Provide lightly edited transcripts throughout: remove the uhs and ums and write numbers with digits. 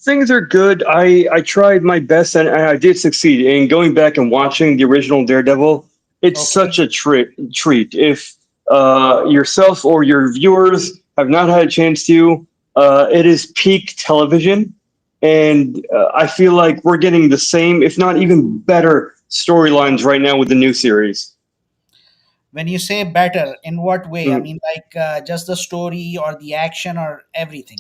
Things are good. I tried my best and I did succeed. In going back and watching the original Daredevil, it's Okay. such a treat. If yourself or your viewers have not had a chance to, it is peak television. And I feel like we're getting the same, if not even better, storylines right now with the new series. When you say better, in what way? I Mm. mean, like just the story or the action or everything?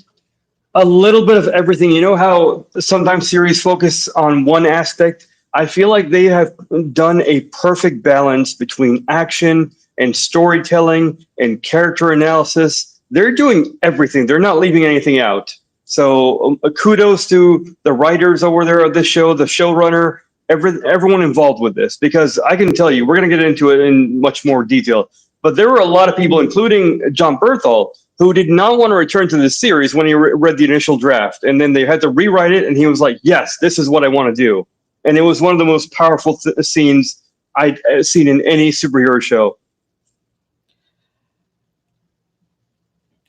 A little bit of everything. You know how sometimes series focus on one aspect? I feel like they have done a perfect balance between action and storytelling and character analysis. They're doing everything, they're not leaving anything out. So, kudos to the writers over there of this show, the showrunner, everyone involved with this, because I can tell you, we're going to get into it in much more detail. But there were a lot of people, including John Berthal, who did not want to return to the series when he read the initial draft, and then they had to rewrite it, and he was like, "Yes, this is what I want to do," and it was one of the most powerful scenes I'd seen in any superhero show.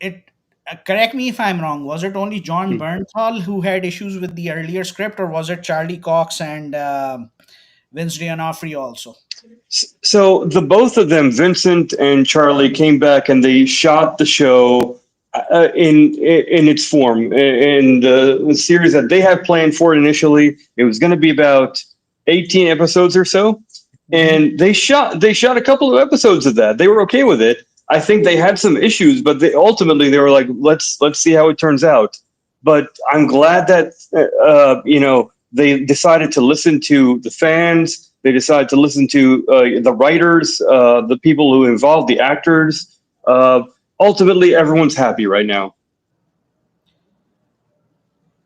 It Correct me if I'm wrong. Was it only John Hmm. Bernthal who had issues with the earlier script, or was it Charlie Cox and Vince D'Onofrio also? So the both of them, Vincent and Charlie, came back and they shot the show in its form in the series that they had planned for it initially. It was going to be about 18 episodes or so, Hmm. and they shot a couple of episodes of that. They were okay with it. I think they had some issues, but they were like, let's see how it turns out. But I'm glad that they decided to listen to the fans. They decided to listen to the writers, the people who involved, the actors. Uh, Ultimately, everyone's happy right now.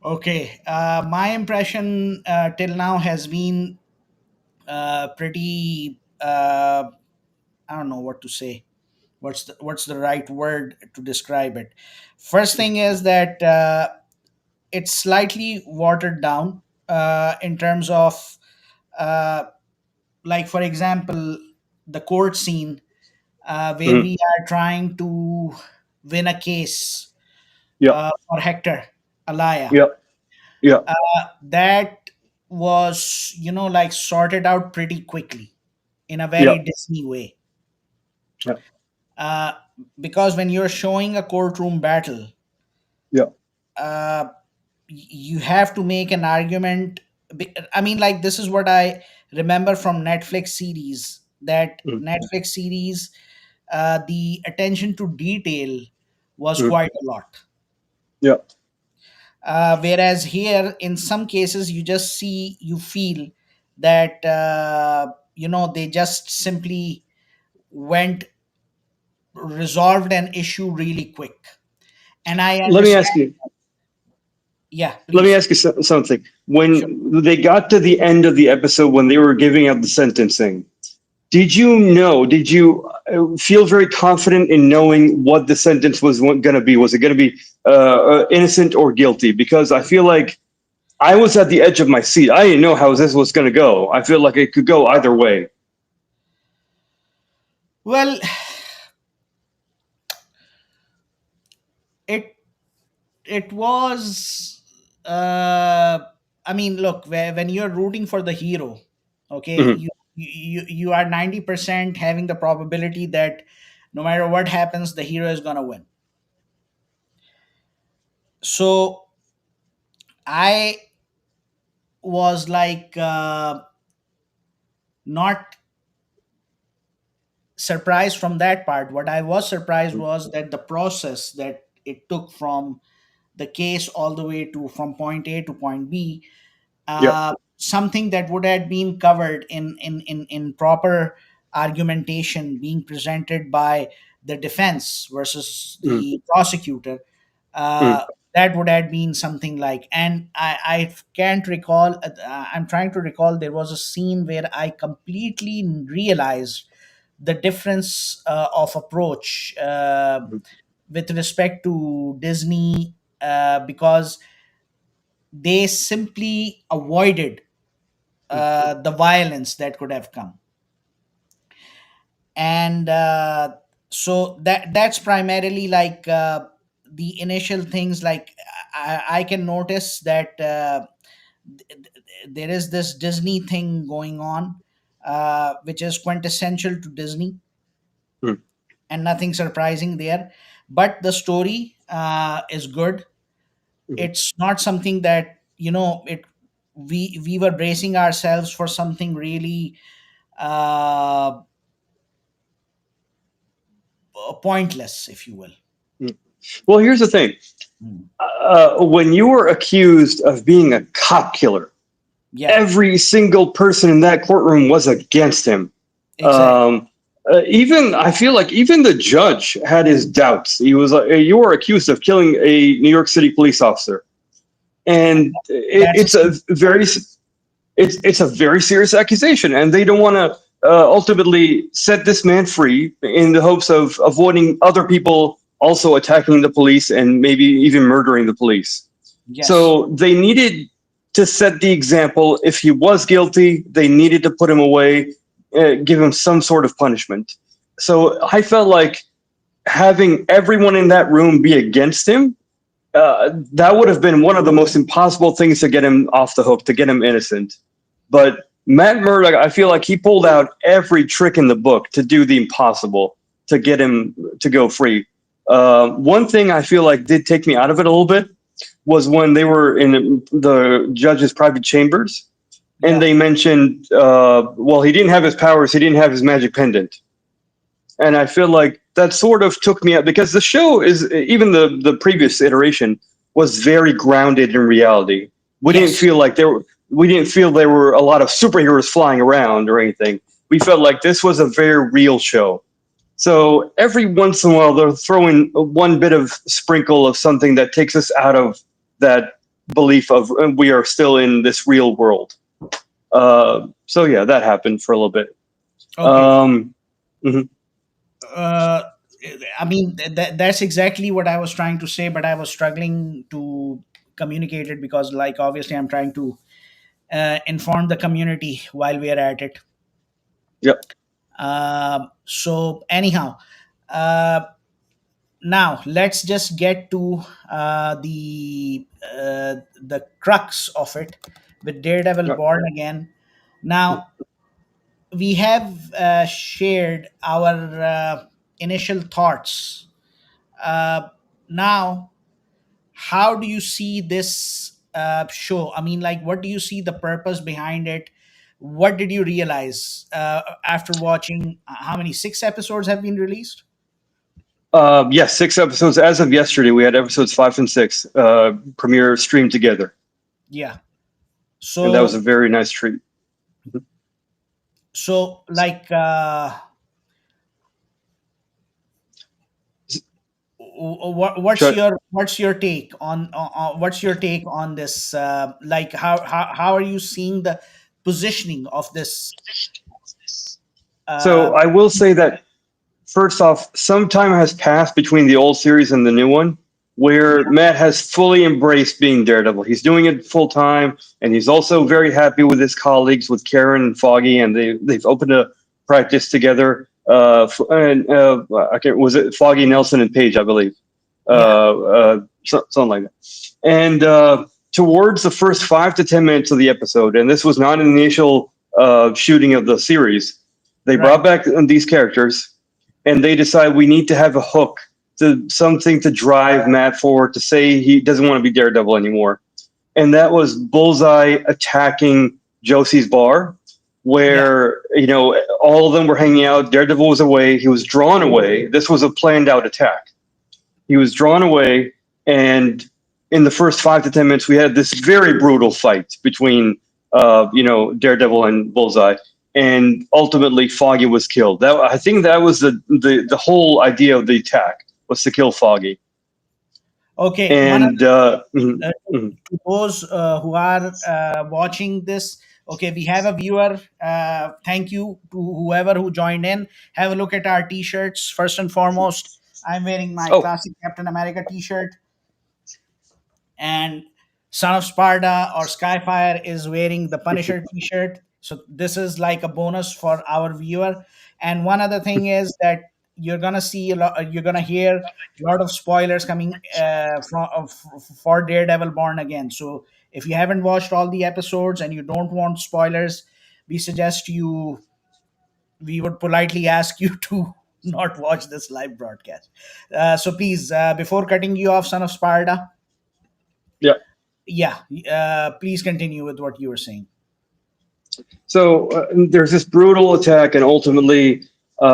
Okay. My impression till now has been pretty. I don't know what to say. What's the right word to describe it? First thing is that it's slightly watered down in terms of, uh, like for example, the court scene where Mhm. we are trying to win a case Yeah, for Hector Alaya. yeah, yeah, That was, like sorted out pretty quickly in a yeah, very Disney way. yeah, Uh, because when you're showing a courtroom battle, yeah. uh, you have to make an argument. I mean, like, this is what I remember from Netflix series, that Mhm. Netflix series, the attention to detail was Mhm. quite a lot. Yeah. Whereas here, in some cases, you feel that, they just simply went, resolved an issue really quick. And I Let me ask understand. you. Yeah, Let me please. ask you something. Sure. When they got to the end of the episode, when they were giving out the sentencing, did you know? Did you feel very confident in knowing what the sentence was going to be? Was it going to be innocent or guilty? Because I feel like I was at the edge of my seat. I didn't know how this was going to go. I feel like it could go either way. Well, it it was, I mean, look, when you're rooting for the hero, okay, Hmm. you are 90% having the probability that no matter what happens, the hero is going to win. So I was like, not surprised from that part. What I was surprised was that the process that it took from the case all the way to from point A to point B, Yeah. something that would have been covered in proper argumentation being presented by the defense versus Mm-hmm. the prosecutor. Mm-hmm. That would have been something like, and I can't recall. I'm trying to recall. There was a scene where I completely realized the difference of approach with respect to Disney, because they simply avoided the violence that could have come. And so that's primarily like the initial things. Like, I can notice that there is this Disney thing going on, which is quintessential to Disney, Mm, and nothing surprising there. But the story is good. mhm, It's not something that, it we were bracing ourselves for something really uh, pointless, if you will. mm. Well, here's the thing. Mm. When you were accused of being a cop killer, Yeah, every single person in that courtroom was against him. exactly. Um, even I feel like even the judge had his doubts. He was like, "You were accused of killing a New York City police officer," And and that's a it's a very it's a very serious accusation, and they don't want to ultimately set this man free in the hopes of avoiding other people also attacking the police and maybe even murdering the police. yes, So they needed to set the example. If he was guilty, they needed to put him away, give him some sort of punishment. So I felt like having everyone in that room be against him, that would have been one of the most impossible things to get him off the hook, to get him innocent. But Matt Murdock, I feel like he pulled out every trick in the book to do the impossible to get him to go free. One thing I feel like did take me out of it a little bit was when they were in the judge's private chambers and yeah, they mentioned, well, he didn't have his powers, he didn't have his magic pendant. And I feel like that sort of took me out because the show is, even the previous iteration was very grounded in reality. We didn't yes. feel like we didn't feel there were a lot of superheroes flying around or anything. We felt like this was a very real show. So every once in a while, they'll throw in one bit of sprinkle of something that takes us out of that belief of we are still in this real world. So yeah, that happened for a little bit. Okay. Um, mhm. uh, I mean, that's exactly what I was trying to say, but I was struggling to communicate it because, like, obviously, I'm trying to inform the community while we are at it. Yep. So, anyhow, uh, now let's just get to the crux of it with Daredevil Yep. Born Again. Now, we have shared our initial thoughts. Uh, Now, how do you see this show? I mean, like, what do you see the purpose behind it? What did you realize after watching? How many, 6 episodes have been released? Yes, 6 episodes as of yesterday. We had episodes 5 and 6 premiere streamed together, Yeah. and that was a So, very nice treat. like, Should what's your take on what's your take on this? Like, how are you seeing the positioning of this? So Uh, I will say that first off, some time has passed between the old series and the new one, where yeah, Matt has fully embraced being Daredevil. He's doing it full time, and he's also very happy with his colleagues, with Karen and Foggy, and they've opened a practice together. And I can't, was it Foggy, Nelson, and Page, I believe, yeah, something like that. And towards the first 5 to 10 minutes of the episode, and this was not an initial shooting of the series, they brought right. back these characters and they decide we need to have a hook, to something to drive Matt forward, to say he doesn't want to be Daredevil anymore. And that was Bullseye attacking Josie's bar, Yeah. where all of them were hanging out. Daredevil was away. He was drawn away. This was a planned out attack. He was drawn away, and in the first 5 to 10 minutes, we had this very brutal fight between Daredevil and Bullseye, and ultimately Foggy was killed. That, I think, that was the whole idea of the attack, was to kill Foggy. Okay. One of And uh, to those who are watching this, okay, we have a viewer. Thank you to whoever who joined in. Have a look at our t-shirts. First and foremost, I'm wearing my oh, classic Captain America t-shirt, and Son of Sparta or Skyfire is wearing the Punisher t-shirt. So this is like a bonus for our viewer. And one other thing is that you're gonna see a lot. You're gonna hear a lot of spoilers coming for Daredevil Born Again. So if you haven't watched all the episodes and you don't want spoilers, we suggest you. We would politely ask you to not watch this live broadcast. So please, before cutting you off, Son of Sparta, Yeah. yeah, please continue with what you were saying. So there's this brutal attack, and ultimately,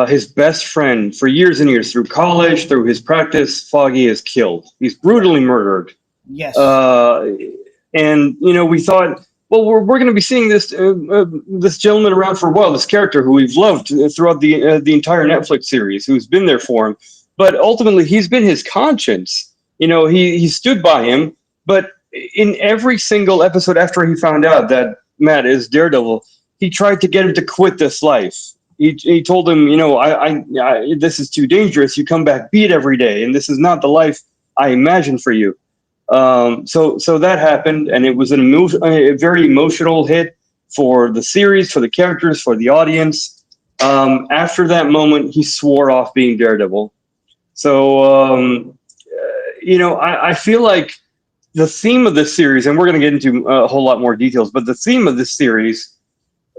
his best friend for years and years, through college, through his practice, Foggy is killed. He's brutally murdered. Yes, Uh, and we thought, well, we're going to be seeing this gentleman around for a while, this character who we've loved throughout the entire Netflix series, who's been there for him. But ultimately, he's been his conscience. He stood by him. But in every single episode after he found out that Matt is Daredevil, he tried to get him to quit this life. He told him, this is too dangerous. You come back beat every day, and this is not the life I imagined for you. So that happened, and it was a very emotional hit for the series, for the characters, for the audience. After that moment, he swore off being Daredevil. So I feel like the theme of this series, and we're going to get into a whole lot more details, but the theme of this series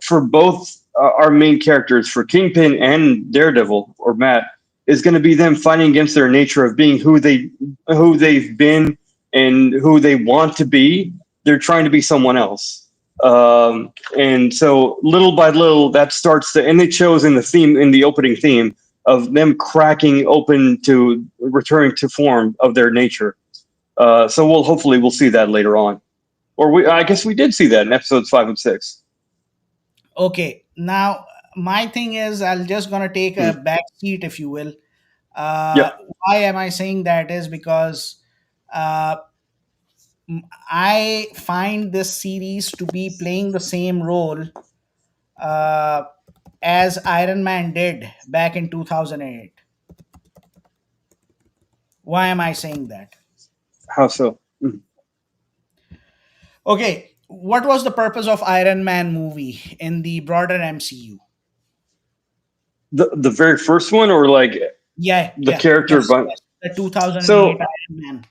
for both our main characters, for Kingpin and Daredevil or Matt, is going to be them fighting against their nature of being who they've been and who they want to be. They're trying to be someone else, and so little by little that starts to, and it shows in the opening theme of them cracking open to returning to form of their nature. So we'll see that later on, or I guess we did see that in episodes 5 and 6. okay. Now my thing is, I'll just gonna take a Mm. back seat, if you will. Yep. Why am I saying that? Is because uh, I find this series to be playing the same role uh, as Iron Man did back in 2008. Why am I saying that? How so? Mm. Okay, what was the purpose of Iron Man movie in the broader MCU? The very first one, or like Yeah, the yeah, character, yes, but yes. The 2008 so Iron Man.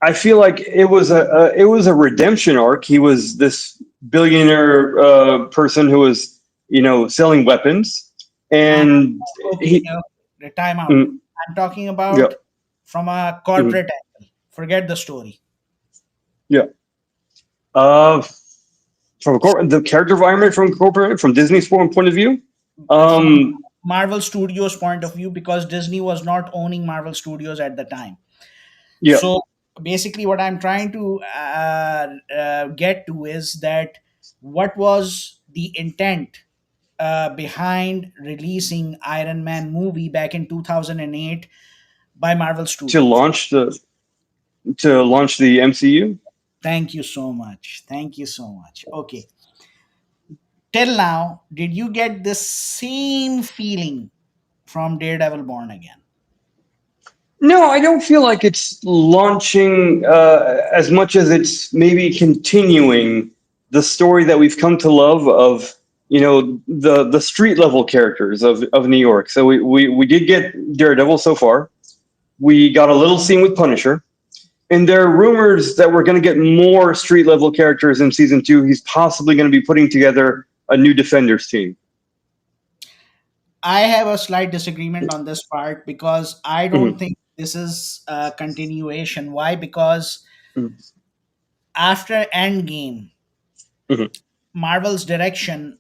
I feel like it was a redemption arc. He was this billionaire person who was selling weapons, Uh, and okay, he time out. mm, I'm talking yeah. about from a Mhm. corporate angle. Forget the story. Yeah. Uh, the character environment from Disney's point of view. From Um, Marvel Studios point of view, because Disney was not owning Marvel Studios at the time. yeah, So basically, what I'm trying to get to is that what was the intent behind releasing Iron Man movie back in 2008 by Marvel to Studios? launch the to launch the MCU. Thank you so much. Thank you so much. Okay. Till now, did you get the same feeling from Daredevil Born Again? No, I don't feel like it's launching as much as it's maybe continuing the story that we've come to love of the street level characters of New York. So we did get Daredevil so far. We got a little scene with Punisher, and there are rumors that we're going to get more street level characters in season 2. He's possibly going to be putting together a new Defenders team. I have a slight disagreement on this part because I don't Mhm, think this is a continuation. Why? Because mhm, after Endgame, mhm. Marvel's direction,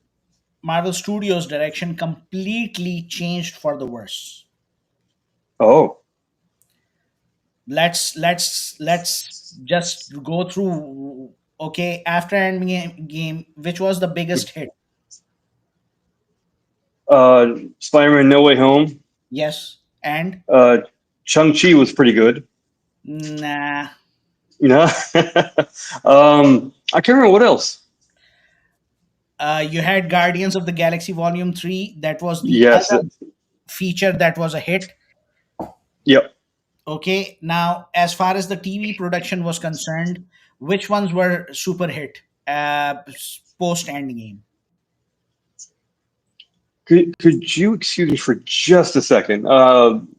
Marvel Studios' direction completely changed for the worse. Oh, Let's just go through. Okay, after Endgame, which was the biggest hit? Spider-Man: No Way Home. Yes, and Uh, Shang-Chi was pretty good. nah. You know, I can't remember what else. You had Guardians of the Galaxy Volume 3. That was the Yes. other feature that was a hit. Yep. Okay, now as far as the TV production was concerned, which ones were super hit post Endgame? Could you excuse me for just a second?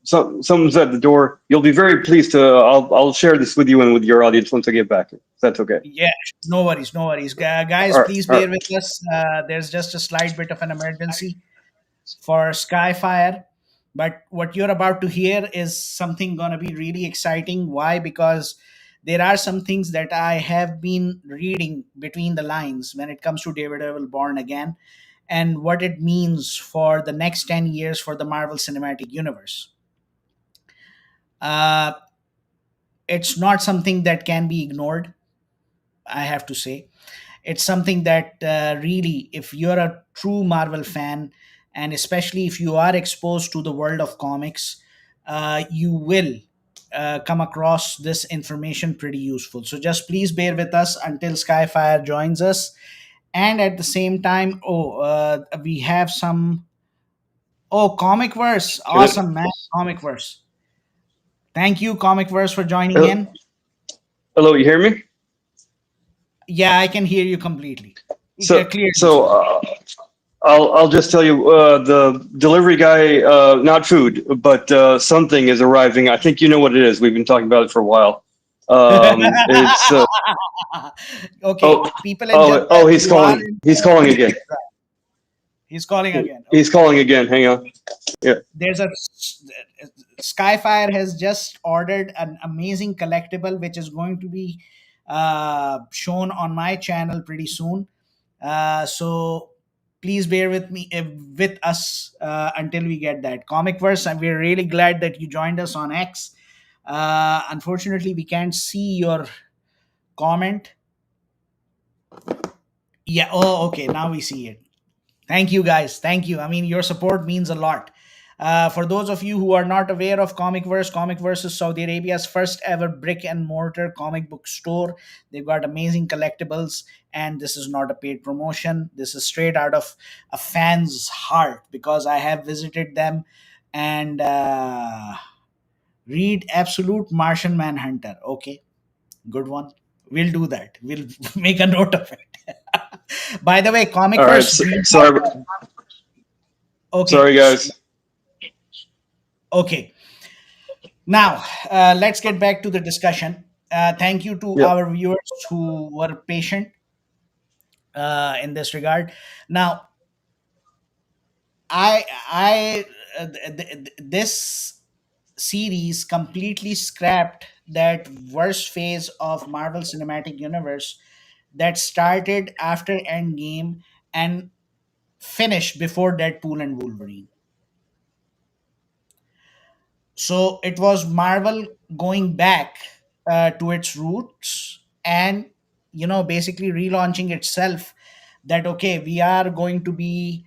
Someone's at the door. You'll be very pleased to. I'll share this with you and with your audience once I get back. If that's okay. Yeah, no worries, no worries. Guys, All right. please All bear right. with us. There's just a slight bit of an emergency for Skyfire. But what you're about to hear is something going to be really exciting. Why? Because there are some things that I have been reading between the lines when it comes to Daredevil Born Again and what it means for the next 10 years for the Marvel Cinematic Universe. Uh, it's not something that can be ignored, I have to say. It's something that really, if you're a true Marvel fan, and especially if you are exposed to the world of comics, you will come across this information pretty useful. So just please bear with us until Skyfire joins us. And at the same time, we have some. Oh, Comic Verse. Can Awesome, man. Comic Verse. Thank you, Comic Verse, for joining I, in. hello, you hear me? Yeah, I can hear you completely. So, Clearly, so sorry. uh, I'll just tell you, the delivery guy, not food, but something is arriving. I think you know what it is. We've been talking about it for a while. It's Okay, oh people in Jeddah, if he's you are calling. in He's calling the again. he's calling again. He's Okay, calling again. Hang on. Yeah. there's a Skyfire has just ordered an amazing collectible which is going to be shown on my channel pretty soon. So please bear with me with us until we get that Comic Verse. And we're really glad that you joined us on X. Unfortunately, we can't see your comment. Yeah. Oh, okay. Now we see it. Thank you, guys. Thank you. I mean, your support means a lot. For those of you who are not aware of Comic Verse is Saudi Arabia's first ever brick and mortar comic book store. They've got amazing collectibles, and this is not a paid promotion. This is straight out of a fan's heart because I have visited them and read Absolute Martian Manhunter. Okay, good one. We'll do that. We'll make a note of it. By the way, All right. Comicverse, do you Sorry. okay, Sorry, guys. okay. Now, let's get back to the discussion. Thank you to Yeah. our viewers who were patient in this regard. Now, this series completely scrapped that worst phase of Marvel Cinematic Universe that started after Endgame and finished before Deadpool and Wolverine. So it was Marvel going back to its roots and basically relaunching itself. That okay, we are going to be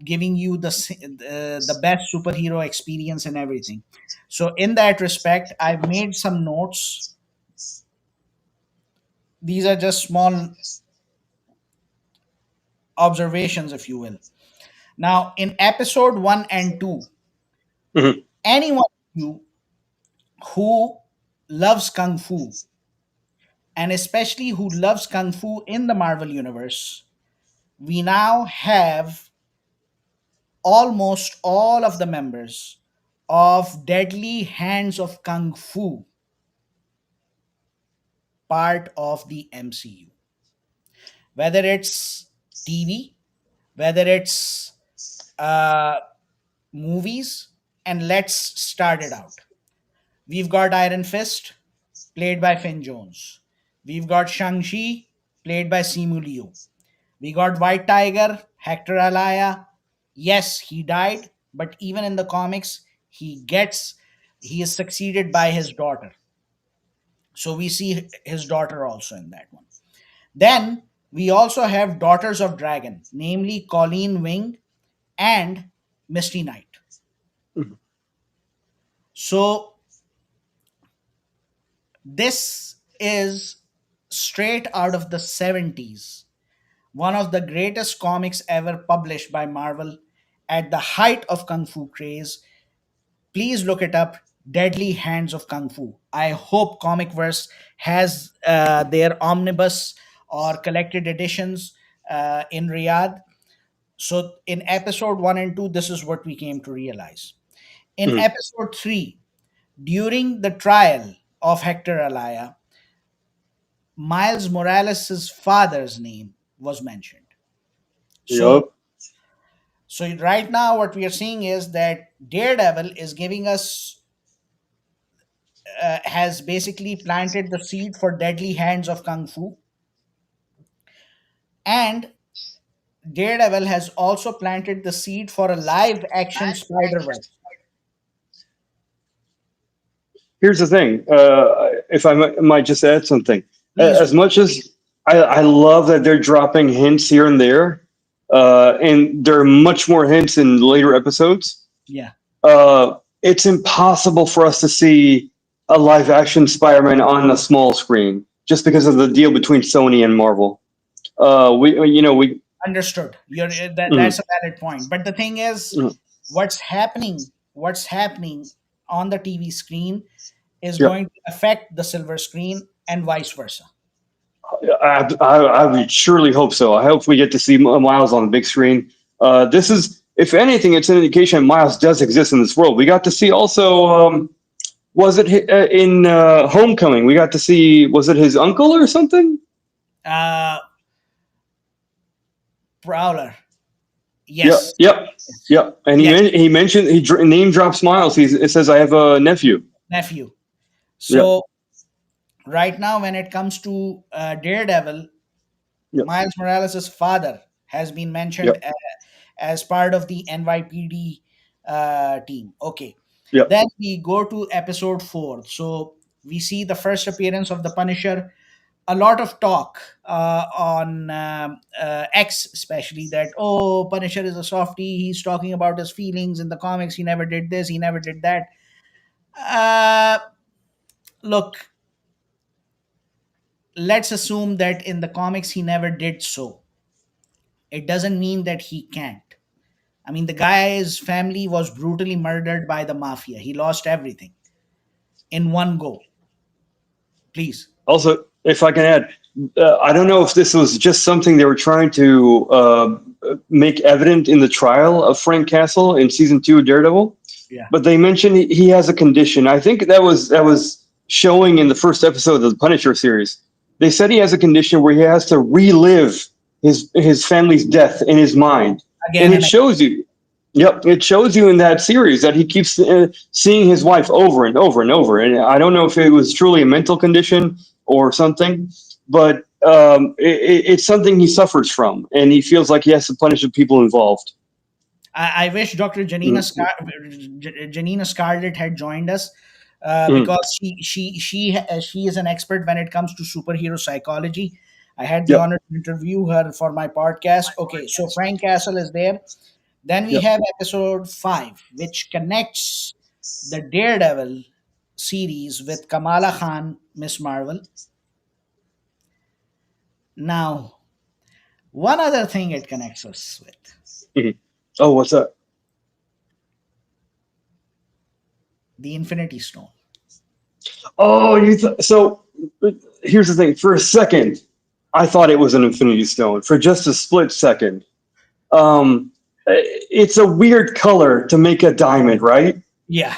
giving you the best superhero experience and everything. So in that respect, I've made some notes. These are just small observations, if you will. Now, in episode 1 and 2, Mhm. anyone of you who loves kung fu, and especially who loves kung fu in the Marvel universe, we now have almost all of the members of Deadly Hands of Kung Fu part of the MCU. Whether it's TV, whether it's uh, movies, and let's start it out. We've got Iron Fist, played by Finn Jones. We've got Shang-Chi, played by Simu Liu. We got White Tiger, Hector Alaya. Yes, he died, but even in the comics, he is succeeded by his daughter. So we see his daughter also in that one. Then we also have Daughters of Dragon, namely Colleen Wing and Misty Knight. Mhm. So this is straight out of the 70s, one of the greatest comics ever published by Marvel at the height of Kung Fu craze. Please look it up. Deadly Hands of Kung Fu. I hope Comicverse has their omnibus or collected editions in Riyadh So in episode 1 and 2, this is what we came to realize. In Mhm. episode 3, during the trial of Hector Alaya, Miles Morales' father's name was mentioned. So, Yup. so right now, what we are seeing is that Daredevil is giving us, has basically planted the seed for Deadly Hands of Kung Fu, and Daredevil has also planted the seed for a live action Spider Verse. Here's the thing. If I might just add something, Please as do. much as I love that they're dropping hints here and there, and there are much more hints in later episodes. Yeah. It's impossible for us to see a live action Spider-Man on a small screen just because of the deal between Sony and Marvel. We. Understood. Mhm, That's a valid point. But the thing is, mhm. what's happening on the TV screen is Yeah, going to affect the silver screen and vice versa. I would surely hope so. I hope we get to see Miles on the big screen. This is, if anything, it's an indication Miles does exist in this world. We got to see also, was it in Homecoming? We got to see, was it his uncle or something? Uh, Prowler. Yep, Yes. yep, Yes. yep. And Yes. he mentioned name drops Miles. It says I have a nephew. Nephew. Yep, So right now, when it comes to Daredevil, yep, Miles Morales' father has been mentioned yep, as part of the NYPD team. Okay. yep. Then we go to episode 4. So we see the first appearance of the Punisher. A lot of talk on X, especially that, oh, Punisher is a softie. He's talking about his feelings in the comics. He never did this, he never did that. Uh, Look, let's assume that in the comics he never did so. It doesn't mean that he can't. I mean, the guy's family was brutally murdered by the mafia. He lost everything in one go. Please. Also, if I can add, I don't know if this was just something they were trying to make evident in the trial of Frank Castle in season 2 of Daredevil, Yeah. but they mentioned he has a condition. I think that was showing in the first episode of the Punisher series. They said he has a condition where he has to relive his family's death in his mind, and Again it and again. shows you. Yep, it shows you in that series that he keeps seeing his wife over and over and over. And I don't know if it was truly a mental condition or something, but it's something he suffers from, and he feels like he has to punish the people involved. I wish Dr. Mm-hmm. Janina Scarlett had joined us Mm-hmm. because she is an expert when it comes to superhero psychology. I had the Yep. honor to interview her for my podcast. Okay, so Frank Castle is there. Then we Yep. have episode 5, which connects the Daredevil series with Kamala Khan, Miss Marvel. Now, one other thing it connects us with, Mm-hmm. Oh, what's that? the Infinity Stone. Oh, so here's the thing. For a second, I thought it was an Infinity Stone for just a split second. It's a weird color to make a diamond, right? Yeah,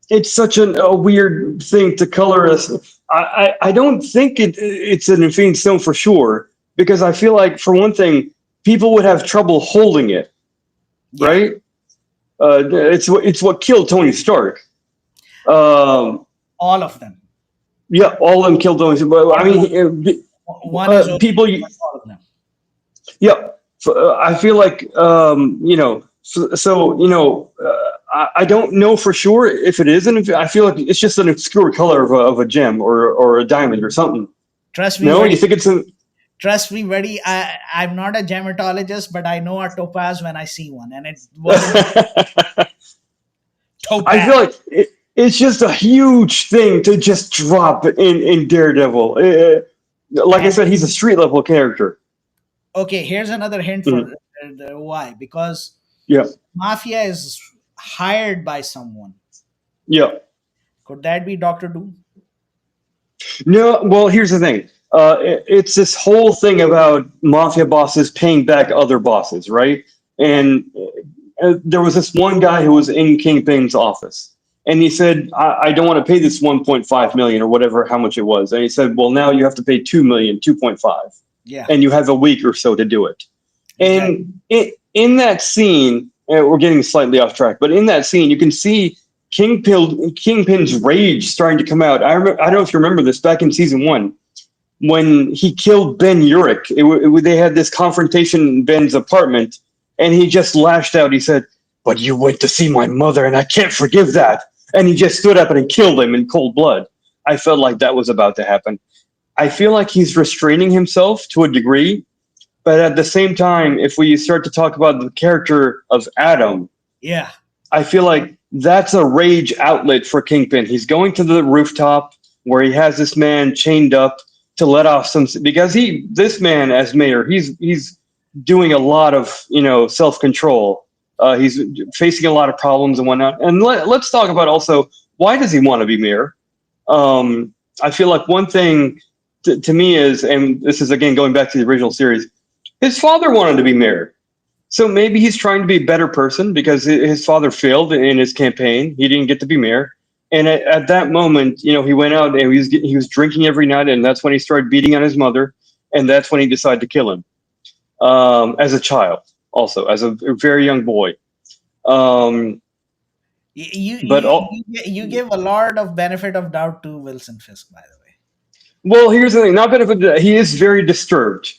It's such a weird thing to color us. I don't think it's an Infinity Stone for sure because I feel like for one thing, people would have trouble holding it, yeah, right? It's what killed Tony Stark. Um, all of them. yeah, all of them killed Tony. But I One, mean, one is okay, people. but all of them. Yeah, I feel like I don't know for sure if it is an. I feel like it's just an obscure color of a gem or a diamond or something. Trust me, No, you buddy. think it's an? Trust me, buddy. I'm not a gematologist, but I know a topaz when I see one, and it wasn't a I topaz. feel like it's just a huge thing to just drop in Daredevil. Like I And said, he's a street level character. okay, here's another hint for Mhm. why. Because Yeah, mafia is hired by someone. yeah. Could that be Doctor Doom? No, well, here's the thing. It's this whole thing about mafia bosses paying back other bosses, right? Yeah. And there was this one guy who was in Kingpin's office, and he said, I don't want to pay this 1.5 million or whatever, how much it was. And he said, well, now you have to pay 2 million, 2.5, Yeah. and you have a week or so to do it. Exactly. And in that scene, we're getting slightly off track, but in that scene, you can see Kingpin's rage starting to come out. I don't know if you remember this back in season one when he killed Ben Urich. They had this confrontation in Ben's apartment, and he just lashed out. He said, "But you went to see my mother, and I can't forgive that." And he just stood up and he killed him in cold blood. I felt like that was about to happen. I feel like he's restraining himself to a degree, but at the same time, if we start to talk about the character of Adam, Yeah. I feel like that's a rage outlet for Kingpin. He's going to the rooftop where he has this man chained up to let off some because this man as mayor he's doing a lot of self control. He's facing a lot of problems and whatnot. And let's talk about also why does he want to be mayor? I feel like one thing to me is, and this is again going back to the original series, his father wanted to be mayor. So maybe he's trying to be a better person because his father failed in his campaign. He didn't get to be mayor. And at that moment, he went out and he was drinking every night, and that's when he started beating on his mother, and that's when he decided to kill him as a child, also as a very young boy. Um, but You give a lot of benefit of doubt to Wilson Fisk, by the way. well, here's the thing. Not benefit. He is very disturbed.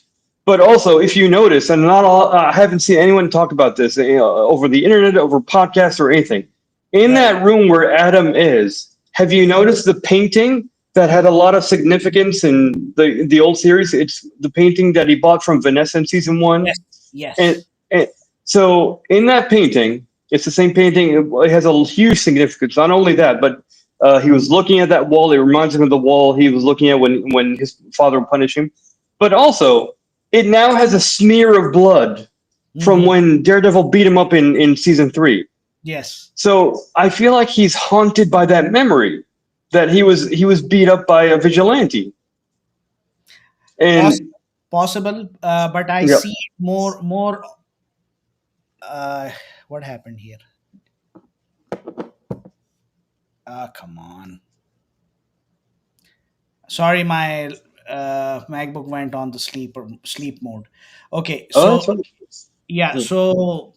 But also, if you notice, and not all, I haven't seen anyone talk about this over the internet, over podcasts or anything. In Right. that room where Adam is, have you noticed the painting that had a lot of significance in the old series? It's the painting that he bought from Vanessa in season one, Yes. and, Yes. and so in that painting, it's the same painting. It has a huge significance. Not only that, but he was looking at that wall. It reminds him of the wall he was looking at when his father would punish him. But also, it now has a smear of blood from Hmm. when Daredevil beat him up in season three. Yes. So I feel like he's haunted by that memory that he was beat up by a vigilante. Poss- And Possible, but I yeah, see it more. Uh, what happened here? Come on. Sorry, my MacBook went on the sleep mode. Okay, oh, so that's fine. yeah, so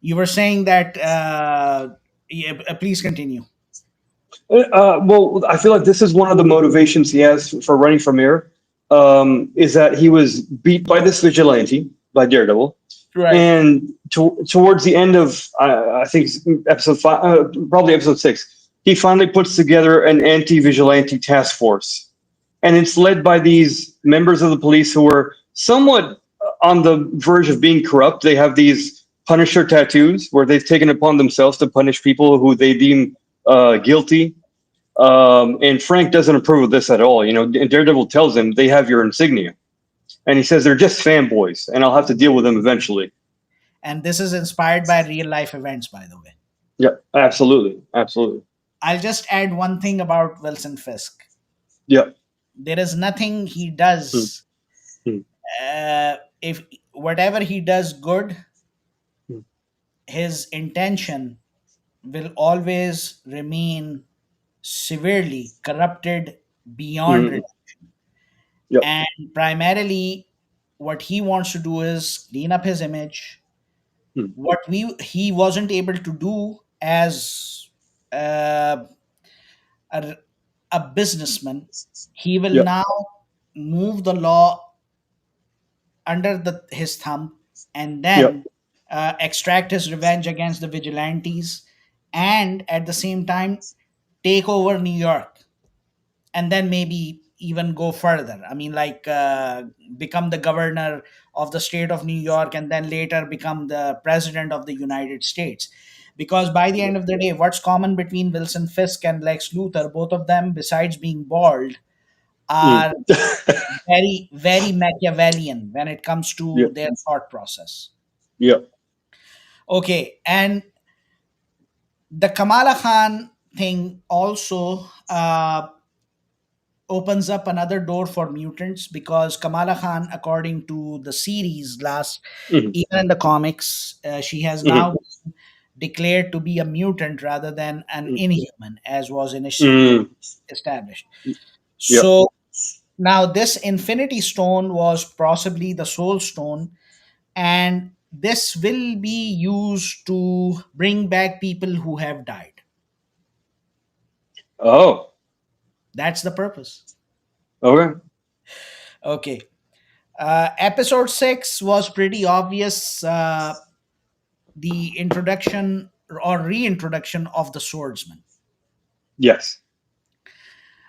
you were saying that. Yeah, please continue. Well, I feel like this is one of the motivations he has for running for mayor. Is that he was beat by this vigilante by Daredevil, Right. and towards the end of I think episode five, probably episode six, he finally puts together an anti-vigilante task force, and it's led by these members of the police who are somewhat on the verge of being corrupt. They have these Punisher tattoos where they've taken it upon themselves to punish people who they deem guilty. And Frank doesn't approve of this at all. And Daredevil tells him they have your insignia, and he says they're just fanboys, and I'll have to deal with them eventually. And this is inspired by real life events, by the way. Yeah, absolutely, absolutely. I'll just add one thing about Wilson Fisk. Yeah. There is nothing he Mm, does. mm, If whatever he does good, mm, his intention will always remain severely corrupted beyond mm, redemption. yeah. And primarily, what he wants to do is clean up his image. Mm, What he wasn't able to do as uh, a, a businessman, he will yeah. now move the law under his thumb and Yeah. then extract his revenge against the vigilantes and at the same time take over New York and then maybe even go further. I mean, like become the governor of the state of New York and then later become the president of the United States. Because by the end of the day, what's common between Wilson Fisk and Lex Luthor, both of them, besides being bald, Mm, are very Machiavellian when it comes yeah. to their thought process. Yeah. Okay, and the Kamala Khan thing also, opens up another door for mutants because Kamala Khan, according to the series last, Mhm, even in the comics, she has mhm, now declared to be a mutant rather than an mhm, inhuman, as was initially mhm. established. Yep. So now this Infinity Stone was possibly the Soul Stone, and this will be used to bring back people who have died. Oh, That's the purpose. okay. Okay. Episode 6 was pretty obvious. The introduction or reintroduction of the swordsman. Yes.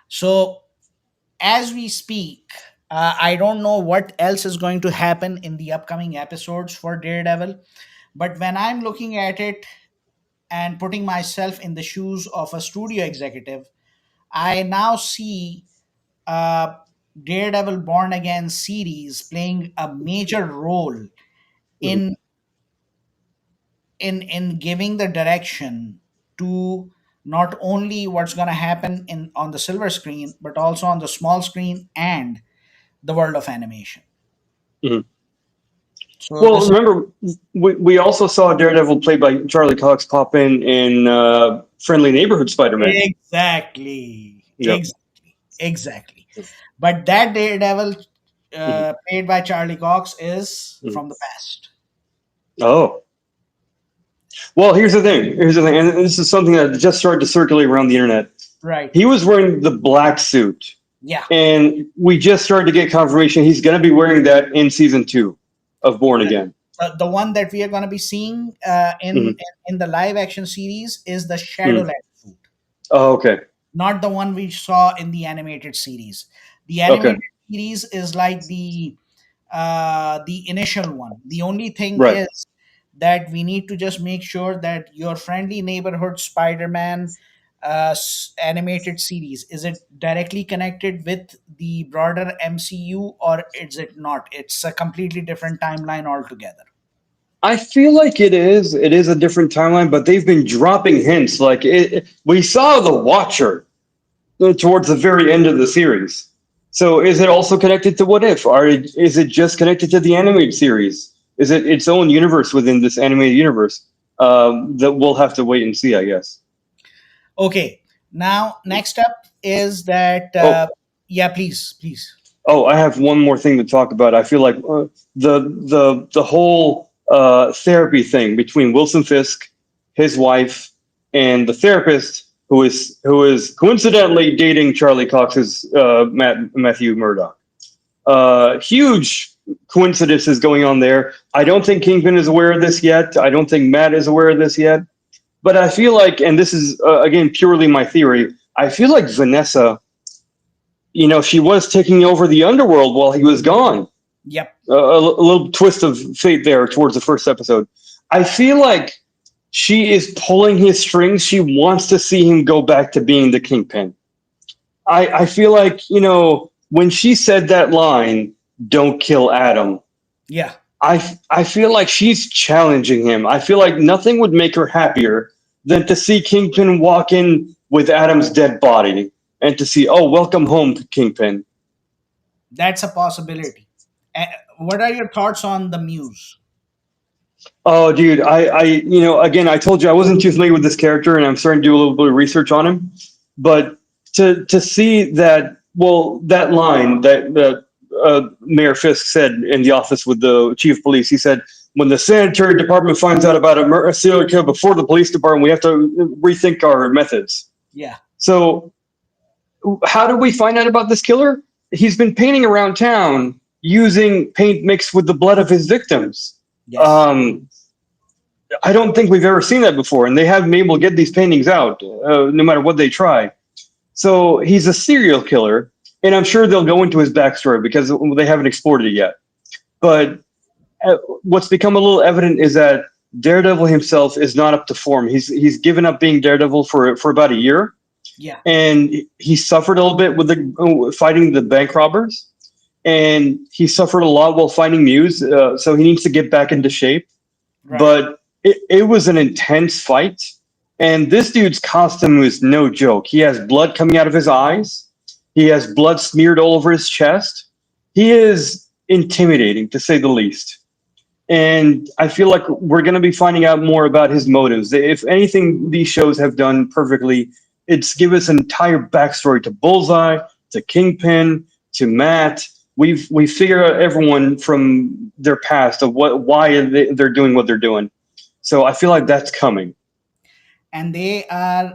So, as we speak, I don't know what else is going to happen in the upcoming episodes for Daredevil, but when I'm looking at it and putting myself in the shoes of a studio executive, I now see uh, Daredevil Born Again series playing a major role Mhm, in in giving the direction to not only what's going to happen in on the silver screen but also on the small screen and the world of animation. mhm. So Well, this is remember, we also saw Daredevil played by Charlie Cox pop in Friendly Neighborhood Spider-Man. exactly Yep. exactly but that Daredevil Mhm, played by Charlie Cox is mhm. from the past. Oh, well, here's the thing. Here's the thing, and this is something that just started to circulate around the internet. Right. He was wearing the black suit, Yeah. and we just started to get confirmation he's going to be wearing that in season 2 of Born Again. The one that we are going to be seeing Hmm. in the live action series is the Hmm. Shadowland suit, Oh, okay. not the one we saw in the animated series. The Okay. animated series is like the initial one. The only thing Right. is that we need to just make sure that your friendly neighborhood Spider-Man animated series is it directly connected with the broader MCU or is it not? It's a completely different timeline altogether. I feel like it is. It is a different timeline, but they've been dropping hints. Like we saw the Watcher towards the very end of the series. So is it also connected to What If? Or is it just connected to the animated series? Is it its own universe within this animated universe? That we'll have to wait and see, I guess. Okay. Now, next up is that. Oh, Yeah, please, please. oh, I have one more thing to talk about. I feel like the whole therapy thing between Wilson Fisk, his wife, and the therapist who is coincidentally dating Charlie Cox's Matthew Murdock. Huge coincidences going on there. I don't think Kingpin is aware of this yet. I don't think Matt is aware of this yet. But I feel like, and this is again purely my theory, I feel like Vanessa, she was taking over the underworld while he was gone. Yep. A little twist of fate there towards the first episode. I feel like she is pulling his strings. She wants to see him go back to being the Kingpin. I feel like, when she said that line, don't kill Adam, Yeah. I feel like she's challenging him. I feel like nothing would make her happier than to see Kingpin walk in with Adam's dead body and to see, oh, welcome home, Kingpin. That's a possibility. What are your thoughts on the Muse? Oh, dude, again, I told you I wasn't too familiar with this character, and I'm starting to do a little bit of research on him. But to see that, well, that line that Mayor Fisk said in the office with the chief of police, he said, "When the sanitary department finds out about a serial killer before the police department, we have to rethink our methods." Yeah. So, how do we find out about this killer? He's been painting around town using paint mixed with the blood of his victims. Yes. Um, I don't think we've ever seen that before, and they haven't been able to get these paintings out, no matter what they try. So he's a serial killer, and I'm sure they'll go into his backstory because they haven't explored it yet. But what's become a little evident is that Daredevil himself is not up to form. He's given up being Daredevil for about a year, Yeah. and he suffered a little bit with the fighting the bank robbers, and he suffered a lot while fighting Muse. So he needs to get back into shape, Right. but it was an intense fight. And this dude's costume was no joke. He has blood coming out of his eyes, He has blood smeared all over his chest. He is intimidating, to say the least. And I feel like we're going to be finding out more about his motives. If anything, these shows have done perfectly. It's give us an entire backstory to Bullseye, to Kingpin, to Matt. We figure out everyone from their past of why they're doing what they're doing. So I feel like that's coming. And they are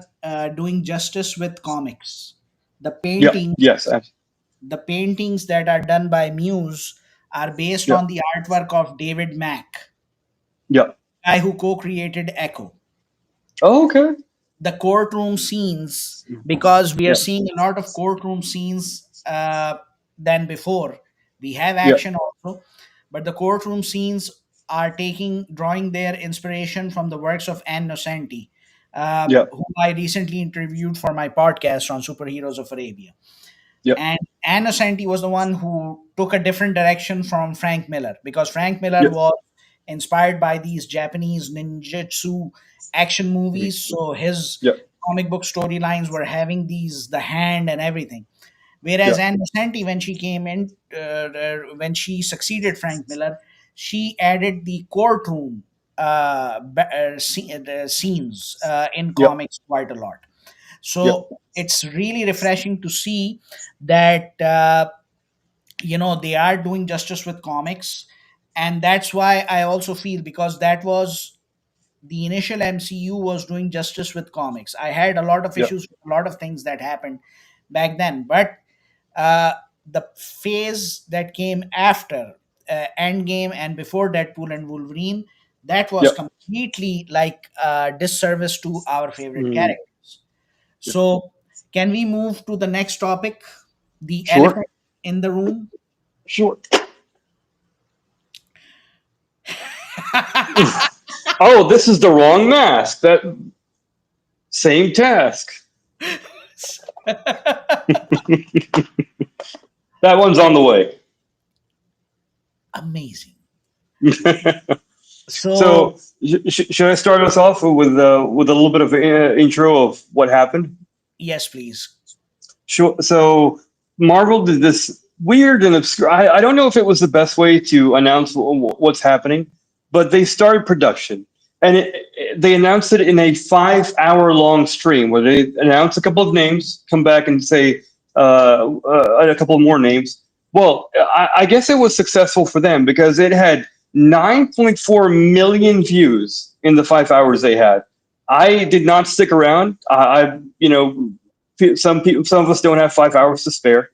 doing justice with comics. The Yep. paintings, Yes. the paintings that are done by Muse are based on Yep. the artwork of David Mack, Yep. guy who co-created Echo. Oh, okay. The courtroom scenes, because we are Yep. seeing a lot of courtroom scenes than before. We have Yep. action also, but the courtroom scenes are drawing their inspiration from the works of Anne Nocenti, Yep. who I recently interviewed for my podcast on Superheroes of Arabia. Yep. And Anne Nocenti was the one who took a different direction from Frank Miller, because Frank Miller Yep. was inspired by these Japanese ninjutsu action Mhm. movies. So his Yep. comic book storylines were having the hand and everything. Whereas Yep. Anne Nocenti, when she came in, when she succeeded Frank Miller, she added the courtroom scenes in Yep. comics quite a lot. Yep. So it's really refreshing to see that they are doing justice with comics, and that's why I also feel, because that was the initial MCU was doing justice with comics. I had a lot of Yep. issues with a lot of things that happened back then, but uh, the phase that came after Endgame and before Deadpool and Wolverine, that was Yep. completely like disservice to our favorite Mm. characters. So, can we move to the next topic? The Sure. elephant in the room. Sure. Oh, this is the wrong mask. That same task. That one's on the way. Amazing. So, So, should I start us off with a little bit of intro of what happened? yes, please. Sure. So, Marvel did this weird and obscure. I don't know if it was the best way to announce what's happening, but they started production, and they announced it in a 5 hour long stream where they announce a couple of names, come back and say a couple more names. Well, I guess it was successful for them because it had 9.4 million views in the 5 hours they had. I did not stick around. Some people, some of us don't have 5 hours to spare.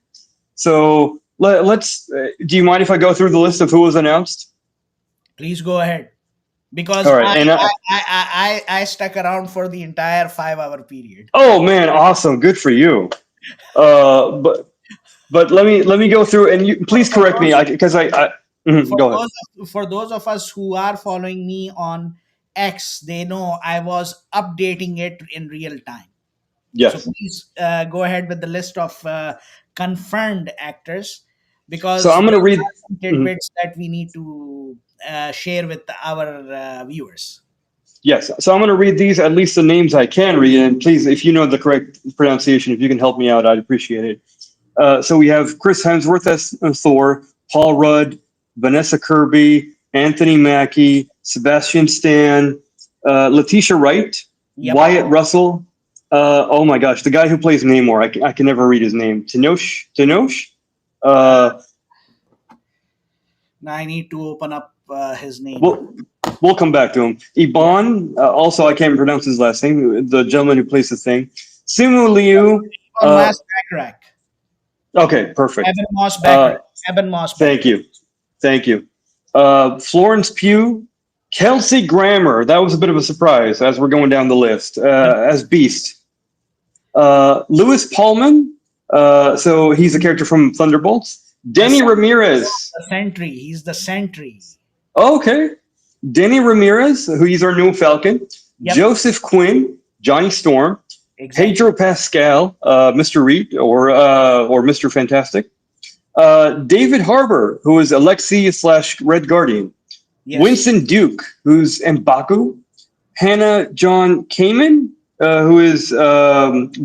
So let's. Do you mind if I go through the list of who was announced? Please go ahead. Because All right, and I stuck around for the entire 5 hour period. oh man, awesome, good for you. But let me go through and you For, please for correct me those because for go ahead. those of us who are following me on X, they know I was updating it in real time. So Yes. please go ahead with the list of confirmed actors, So because I'm there gonna read. are some Mhm. tidbits that we need to share with our viewers. Yes. So I'm gonna read these at least the names I can read, and please, if you know the correct pronunciation, if you can help me out, I'd appreciate it. So we have Chris Hemsworth as Thor, Paul Rudd, Vanessa Kirby, Anthony Mackie, Sebastian Stan, Letitia Wright, Yep. Wyatt Russell. Oh my gosh, the guy who plays Namor, I can never read his name. Tenoch. Uh, Now I need to open up his name. we'll we'll come back to him. Yeah. Iban. Also, I can't pronounce his last name. The gentleman who plays the thing. Simu Liu. On Mass Backrack. Okay, perfect. Eben Moss Uh, Backrack. Eben Moss Thank Backrack. you. Thank you. Florence Pugh, Kelsey Grammer. That was a bit of a surprise as we're going down the list as Beast. Louis Pullman. So he's a character from Thunderbolts. The, Denny Ramirez. the Sentry. He's the Sentry. Okay. Denny Ramirez, who he's our new Falcon. Yep. Joseph Quinn, Johnny Storm. Exactly. Pedro Pascal, Mr. Reed or Mr. Fantastic. David Harbour, who is Alexi / Red Guardian. Yes. Winston Duke, who's M'Baku. Hannah John Kamen, who is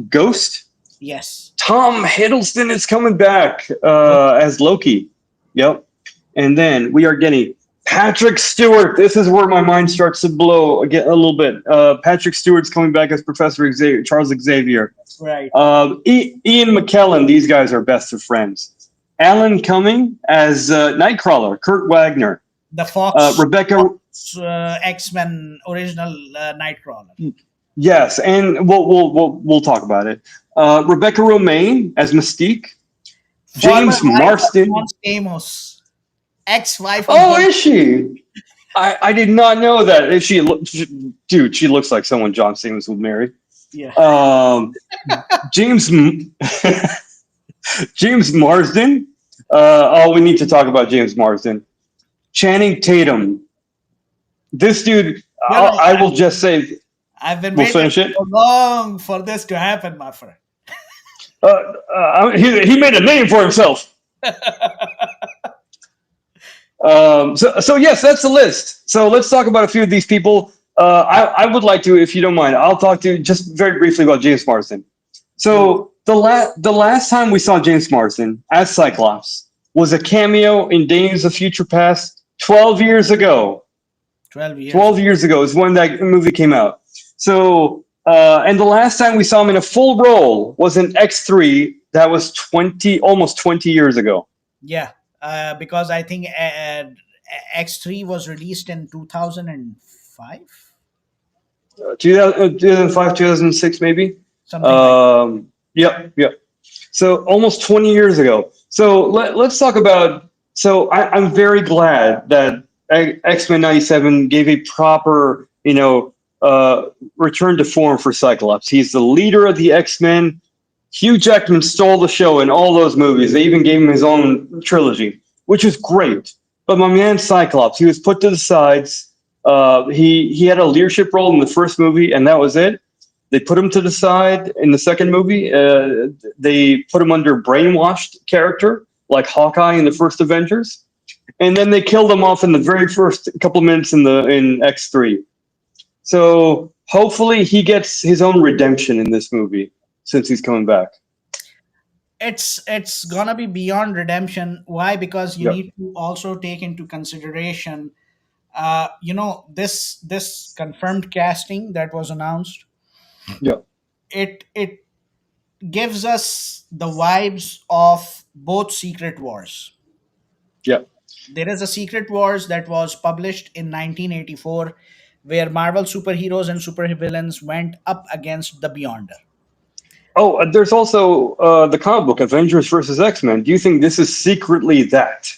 Ghost. Yes. Tom Hiddleston is coming back Okay. as Loki. Yep. And then we are getting Patrick Stewart. This is where my mind starts to blow again a little bit. Patrick Stewart's coming back as Professor Xavier, Charles Xavier. Right. Ian McKellen. These guys are best of friends. Alan Cumming as Nightcrawler. Kurt Wagner. The Fox, Rebecca. Fox X-Men original Nightcrawler. Yes, and we'll talk about it. Rebecca Romaine as Mystique. Former James wife of John Marston. Stamos. Ex-wife of Oh, John. is she? I did not know that. Is dude? She looks like someone John Stamos would marry. Yeah. Um, James James Marsden. We need to talk about James Marsden. Channing Tatum. This dude. You know, I will just say. I've been We'll waiting finish it. so long for this to happen, my friend. He made a name for himself. So yes, that's the list. So let's talk about a few of these people. I would like to, if you don't mind, I'll talk to you just very briefly about James Marsden. Please. So the last time we saw James Marsden as Cyclops was a cameo in Days of Future Past 12 years ago. 12 years 12 ago. years ago is when that movie came out. So and the last time we saw him in a full role was in X3. That was almost 20 years ago. Yeah. Because I think X3 was released in 2005, 2005, 2006, maybe. something like Yep. So almost 20 years ago. So let's talk about. So I'm very glad that X-Men '97 gave a proper, return to form for Cyclops. He's the leader of the X-Men. Hugh Jackman stole the show in all those movies. They even gave him his own trilogy, which is great. But my man Cyclops, he was put to the sides. He had a leadership role in the first movie, and that was it. They put him to the side in the second movie. They put him under brainwashed character, like Hawkeye in the first Avengers, and then they killed him off in the very first couple minutes in X3. So hopefully he gets his own redemption in this movie since he's coming back. it's gonna be beyond redemption. Why? Because you Yep. need to also take into consideration this confirmed casting that was announced. Yep. It gives us the vibes of both Secret Wars. Yep. There is a Secret Wars that was published in 1984, where Marvel superheroes and supervillains went up against the Beyonder. Oh, there's also the comic book Avengers versus X-Men. Do you think this is secretly that?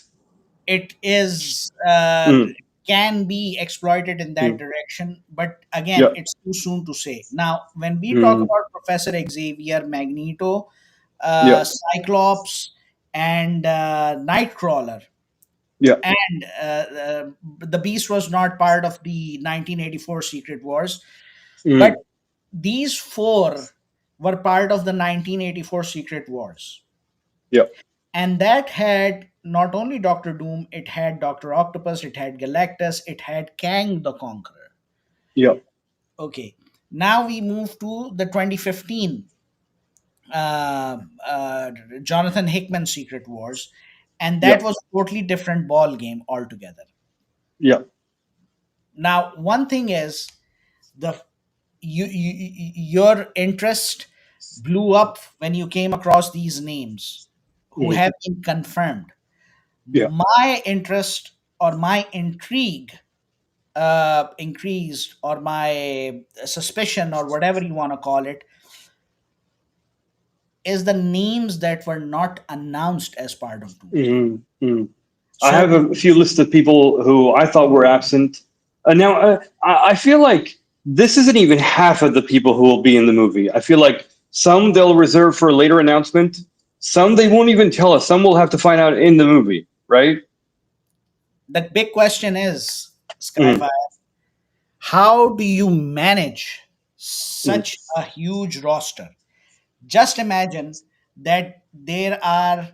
It is Mm, can be exploited in that mm, direction, but again, yep. it's too soon to say. Now, when we talk Mm, about Professor Xavier, Magneto, yep. Cyclops, and Nightcrawler, Yep. and the Beast was not part of the 1984 Secret Wars, but Mm, these four were part of the 1984 Secret Wars. yep. And that had not only Doctor Doom, it had Doctor Octopus, it had Galactus, it had Kang the Conqueror. Yep. Okay, now we move to the 2015 uh, uh, Jonathan Hickman Secret Wars, and that Yep. was a totally different ball game altogether. Yep. Now, one thing is the your interest blew up when you came across these names who Mm, have been confirmed. yep. My interest or my intrigue increased, or my suspicion, or whatever you want to call it, is the names that were not announced as part of Doomsday. Mm, mm. I So have a few lists of people who I thought were absent. Now, I feel like this isn't even half of the people who will be in the movie. I feel like some they'll reserve for a later announcement. Some they won't even tell us. Some we'll have to find out in the movie, right? the big question is, Mm, Skyfire, how do you manage mm, such a huge roster? Just imagine that there are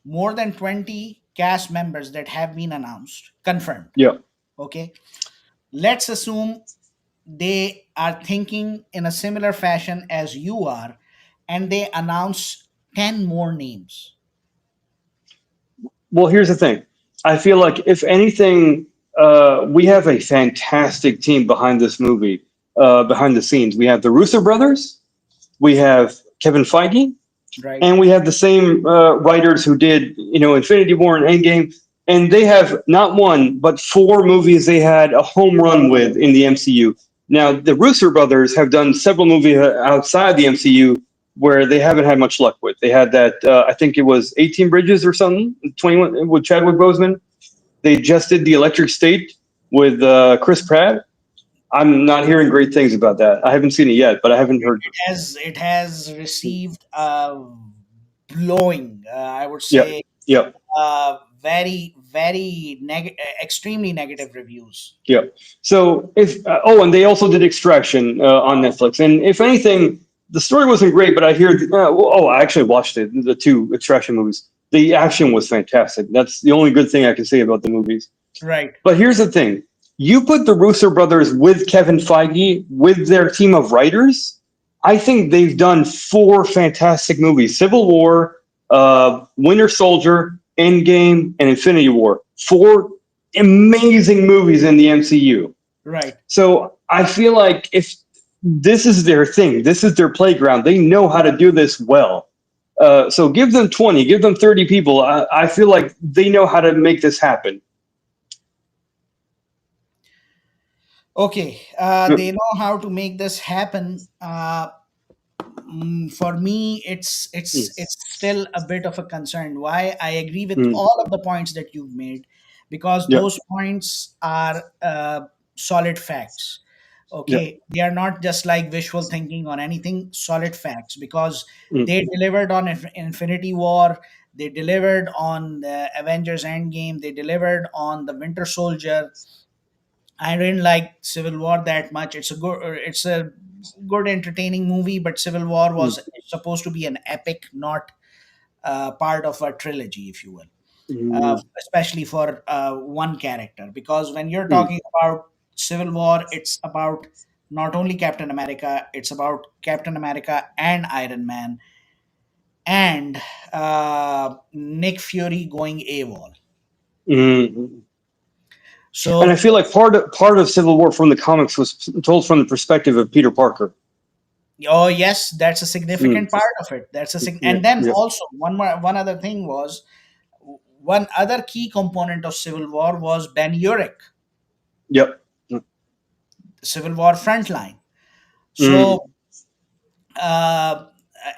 more than 20 cast members that have been announced, confirmed. yeah. Okay. Let's assume they are thinking in a similar fashion as you are, and they announce 10 more names. Well, here's the thing. I feel like if anything, we have a fantastic team behind this movie. Behind the scenes, we have the Russo brothers, we have Kevin Feige, Right. and we have the same writers who did, Infinity War and Endgame, and they have not one but four movies they had a home run with in the MCU. Now, the Russo brothers have done several movies outside the MCU where they haven't had much luck with. They had that, I think it was 18 Bridges or something, 21 with Chadwick Boseman. They just did The Electric State with Chris Pratt. I'm not hearing great things about that. I haven't seen it yet, but I haven't heard. It has received blowing, I would Yep, say, yep. extremely negative reviews. Yeah. So if and they also did Extraction on Netflix, and if anything, the story wasn't great, but I hear. I actually watched it. The two Extraction movies. The action was fantastic. That's the only good thing I can say about the movies. Right. But here's the thing: you put the Russo brothers with Kevin Feige with their team of writers. I think they've done four fantastic movies: Civil War, Winter Soldier, Endgame, and Infinity War. Four amazing movies in the MCU. Right. So I feel like if this is their thing, this is their playground, they know how to do this well. So give them 20, give them 30 people. I feel like they know how to make this happen. Okay. They know how to make this happen. For me, it's still a bit of a concern. Why? I agree with Mm, all of the points that you've made, because yeah, those points are solid facts. yeah, Okay, they are not just like wishful thinking or anything. Solid facts, because mm, they delivered on Infinity War, they delivered on the Avengers Endgame, they delivered on the Winter Soldier. I didn't like Civil War that much. It's a good entertaining movie, but Civil War mm, was supposed to be an epic, not part of a trilogy, if you will. mm, Especially for one character, because when you're mm, talking about Civil War, it's about not only Captain America, it's about Captain America and Iron Man and Nick Fury going AWOL. mm. And I So feel like part of Civil War from the comics was told from the perspective of Peter Parker. oh yes, that's a Mm, significant part of it. yeah, And then yeah, also one other thing was, one other key component of Civil War was Ben Urich, yep. Civil War frontline. Mm, So, uh,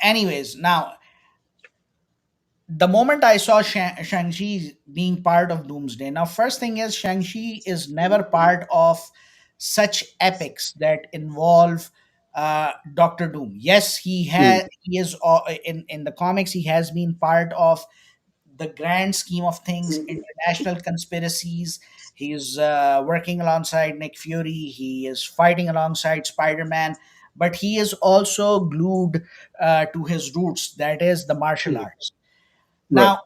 anyways, now the moment I saw Shang-Chi being part of Doomsday, now first thing is Shang-Chi is never part of such epics that involve Doctor Doom. Yes, mm, he is in the comics. He has been part of the grand scheme of things, international conspiracies. He is working alongside Nick Fury. He is fighting alongside Spider-Man, but he is also glued to his roots, that is the martial mm, arts. right. Now,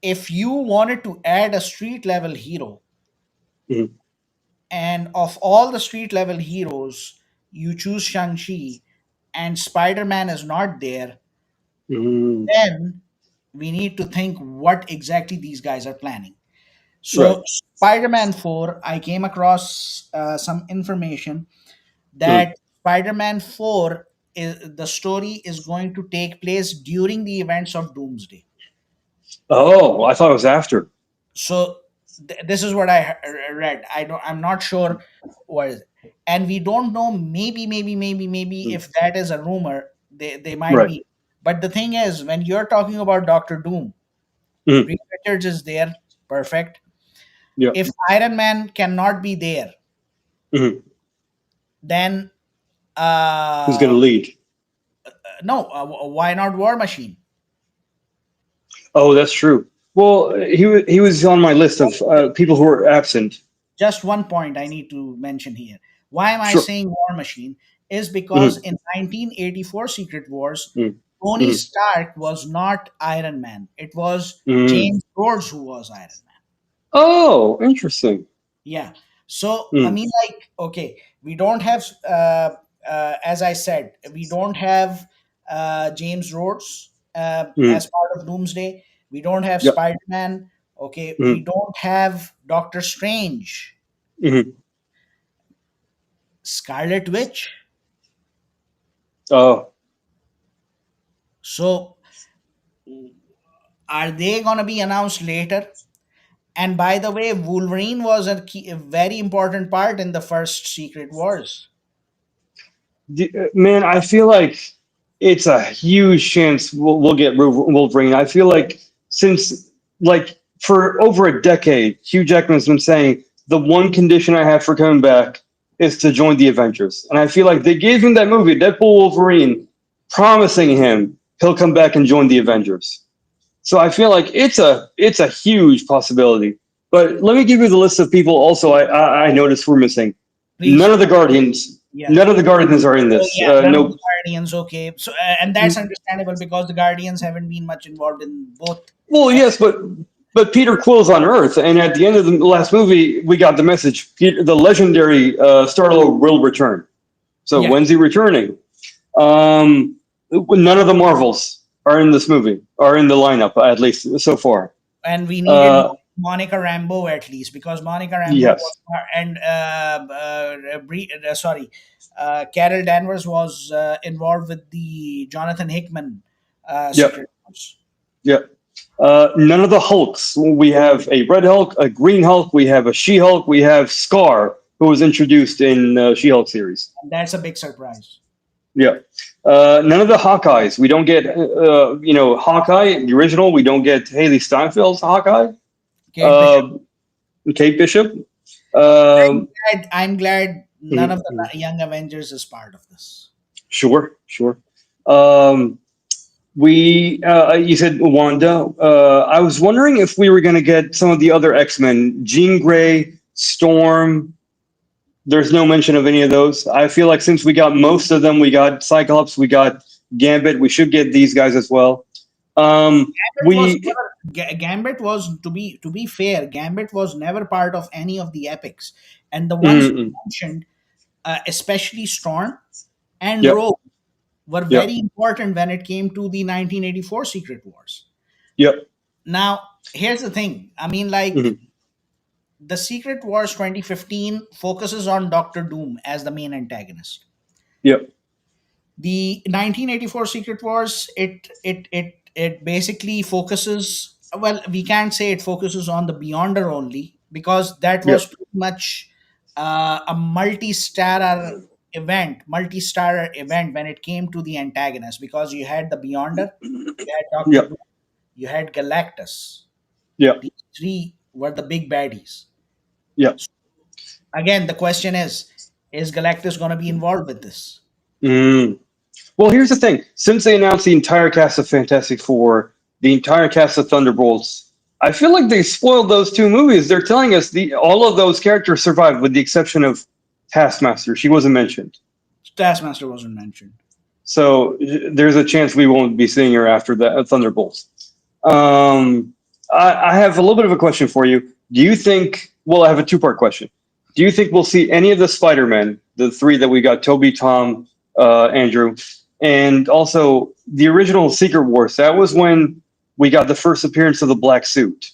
if you wanted to add a street level hero, Mm, and of all the street level heroes, you choose Shang-Chi and Spider-Man is not there, mm, then we need to think what exactly these guys are planning. right. So, Spider-Man 4, I came across some information Mm. that Spider-Man 4 the story is going to take place during the events of Doomsday. Oh, I thought it was after. So this is what I read. I'm not sure what is it. And we don't know, maybe Mm, if that is a rumor, they might right. be. But the thing is, when you're talking about Doctor Doom, Mm, Reed Richards is there, perfect. yeah. If Iron Man cannot be there, Mm. then Who's going to lead? no, why not War Machine? Oh, that's true. Well, he was on my list of people who were absent. Just one point I need to mention here. Why am I Sure. saying War Machine? Is because Mm, in 1984 Secret Wars, mm, Tony mm, Stark was not Iron Man. It was mm. James Rhodes who was Iron Man. Oh, interesting. Yeah. So, I Mm, mean, like, okay, we don't have, as I said, we don't have James Rhodes Mm, as part of Doomsday. We don't have yep. Spider Man. Okay, we Mm, don't have Doctor Strange, mm. Scarlet Witch. Oh, So are they going to be announced later? And by the way, Wolverine was a very important part in the first Secret Wars. man, I feel like it's a huge chance we'll get Wolverine. I feel like since like for over a decade, Hugh Jackman's been saying the one condition I have for coming back is to join the Avengers, and I feel like they gave him that movie, Deadpool Wolverine, promising him he'll come back and join the Avengers. So I feel like it's a huge possibility. But let me give you the list of people also I noticed we're missing. Please, None of the Guardians. yeah. None of the Guardians are in Oh this. yeah, none of the No. Guardians. Okay, so and that's understandable because the Guardians haven't been much involved in both. Well, And yes, but Peter Quill's on Earth, and at the end of the last movie, we got the message: the legendary Star Lord will return. So yeah, when's he returning? None of the Marvels are in this movie, are in the lineup at least so far. and we needed Uh, Monica Rambeau at least because Monica Rambeau was yes. and sorry, Carol Danvers was involved with the Jonathan Hickman Yep. Secret Wars. Yep. None of the Hulks. We have a Red Hulk, a Green Hulk. We have a She Hulk. We have Scar, who was introduced in She Hulk series. And that's a big surprise. Yeah. None of the Hawkeyes. We don't get, Hawkeye, the original. We don't get Haley Steinfeld's Hawkeye. Kate Bishop. Uh, Kate Bishop. Um, I'm glad none mhm, of the mhm. Young Avengers is part of this. Sure, sure. Um, you said Wanda. I was wondering if we were going to get some of the other X-Men, Jean Grey, Storm. There's no mention of any of those. I feel like since we got most of them, we got Cyclops, we got Gambit. We should get these guys as well. Gambit was We Gambit was to be fair. Gambit was never part of any of the epics, and the ones you mm, mentioned, especially Storm and yep, Rogue, were yep, very important when it came to the 1984 Secret Wars. yep, Now, here's the thing. I mean, like mhm, the Secret Wars 2015 focuses on Doctor Doom as the main antagonist. yep, The 1984 Secret Wars, it basically focuses, well, we can't say it focuses on the Beyonder only because that was yep, pretty much a multi-starrer event when it came to the antagonist because you had the Beyonder, you had Doctor yep, Doom, you had Galactus. yep, These three were the big baddies. yep. Again, the question is Galactus going to be involved with this? Mm. Well, here's the thing. Since they announced the entire cast of Fantastic Four, the entire cast of Thunderbolts, I feel like they spoiled those two movies. They're telling us the all of those characters survived, with the exception of Taskmaster. She wasn't mentioned. Taskmaster wasn't mentioned. So there's a chance we won't be seeing her after the Thunderbolts. Um, I have a little bit of a question for you. Do you think? Well, I have a two-part question. Do you think we'll see any of the Spider-Men, the three that we got, Toby, Tom, Andrew, and also the original Secret Wars? That was when we got the first appearance of the black suit.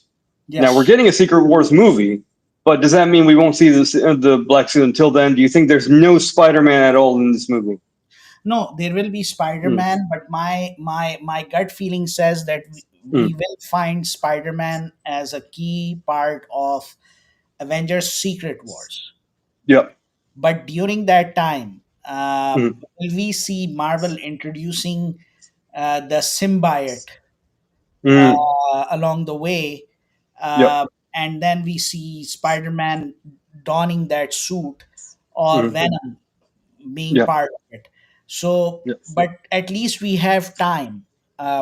Now we're Yes. getting a Secret Wars movie, but does that mean we won't see the black suit until then? Do you think there's no Spider-Man at all in this movie? No, there will be Mm, Spider-Man, but my gut feeling says that we mm, will find Spider-Man as a key part of Avengers Secret Wars. yep. But during that time, Mm, will we see Marvel introducing the symbiote mm, along the way, yep. uh, and then we see Spider-Man donning that suit or Mm, Venom being yep. part of it. So, Yep. but at least we have time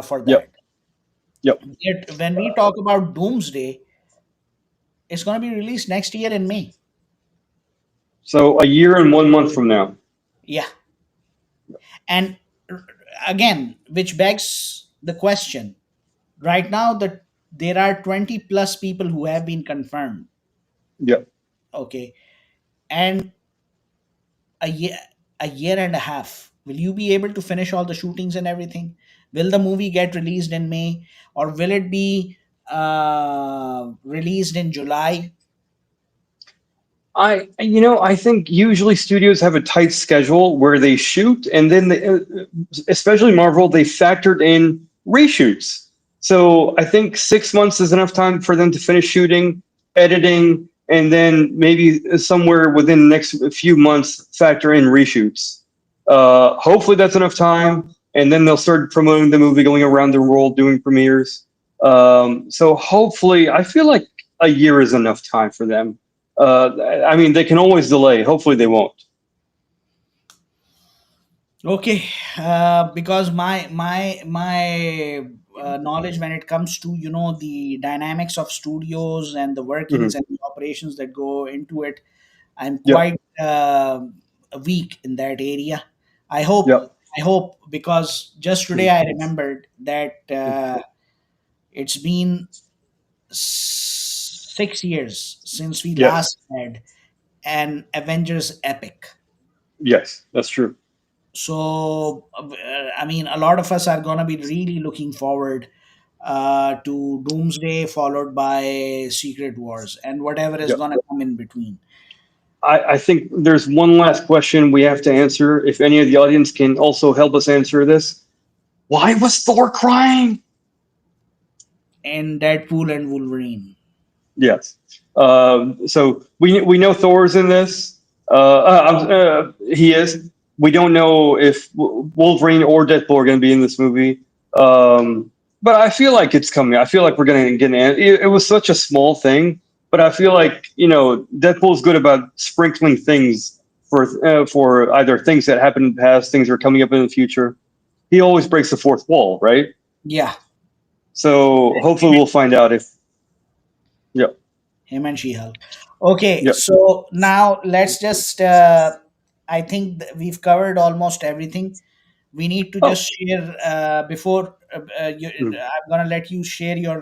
for Yep. that. Yep. Yet when we talk about Doomsday, it's going to be released next year in May. So a year and 1 month from now. Yeah, and r- again, which begs the question: right now, that there are 20 plus people who have been confirmed. Yep. Okay, and a year and a half. Will you be able to finish all the shootings and everything? Will the movie get released in May, or will it be released in July? I think usually studios have a tight schedule where they shoot, and then especially Marvel, they factored in reshoots. So I think 6 months is enough time for them to finish shooting, editing, and then maybe somewhere within the next few months factor in reshoots. Hopefully that's enough time, and then they'll start promoting the movie, going around the world doing premieres. So hopefully, I feel like a year is enough time for them. I mean, they can always delay. Hopefully, they won't. Okay, because my knowledge when it comes to the dynamics of studios and the workings Hmm. and the operations that go into it, I'm Yep. quite weak in that area. I hope Yep. I hope, because just today I remembered that it's been 6 years since we Yes. last had an Avengers epic. Yes. That's true. So, I mean, a lot of us are going to be really looking forward to Doomsday, followed by Secret Wars, and whatever is Yep. going to come in between. I think there's one last question we have to answer. If any of the audience can also help us answer this, why was Thor crying? And Deadpool and Wolverine. Yes. So we know Thor's in this. He is. We don't know if Wolverine or Deadpool are going to be in this movie. But I feel like it's coming. I feel like we're going to get an. It was such a small thing, but I feel like Deadpool's good about sprinkling things for either things that happened in the past, things that are coming up in the future. He always breaks the fourth wall, right? Yeah, So hopefully we'll find out if. Yeah. him and She-Hulk. Okay, Yeah. so now let's just. I think we've covered almost everything. We need to Oh. just share before Mm, I'm gonna let you share your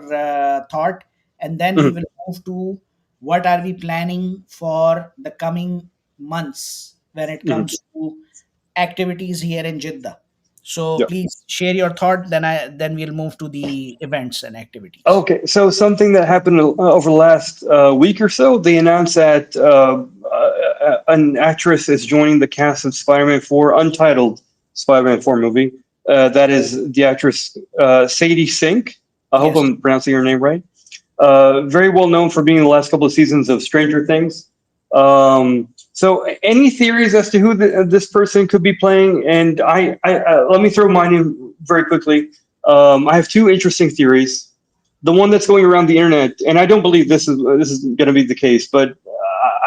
thought, and then we mhm, will move to what are we planning for the coming months when it mhm. comes to activities here in Jeddah. So Yeah. please share your thought, then we'll move to the events and activities. Okay, so something that happened over the last week or so, they announced that an actress is joining the cast of Spider-Man 4, untitled Spider-Man 4 movie. That is the actress Sadie Sink. I hope Yes. I'm pronouncing her name right. Very well known for being in the last couple of seasons of Stranger Things. So, any theories as to who this person could be playing? And let me throw mine in very quickly. I have two interesting theories. The one that's going around the internet, and I don't believe this is going to be the case, but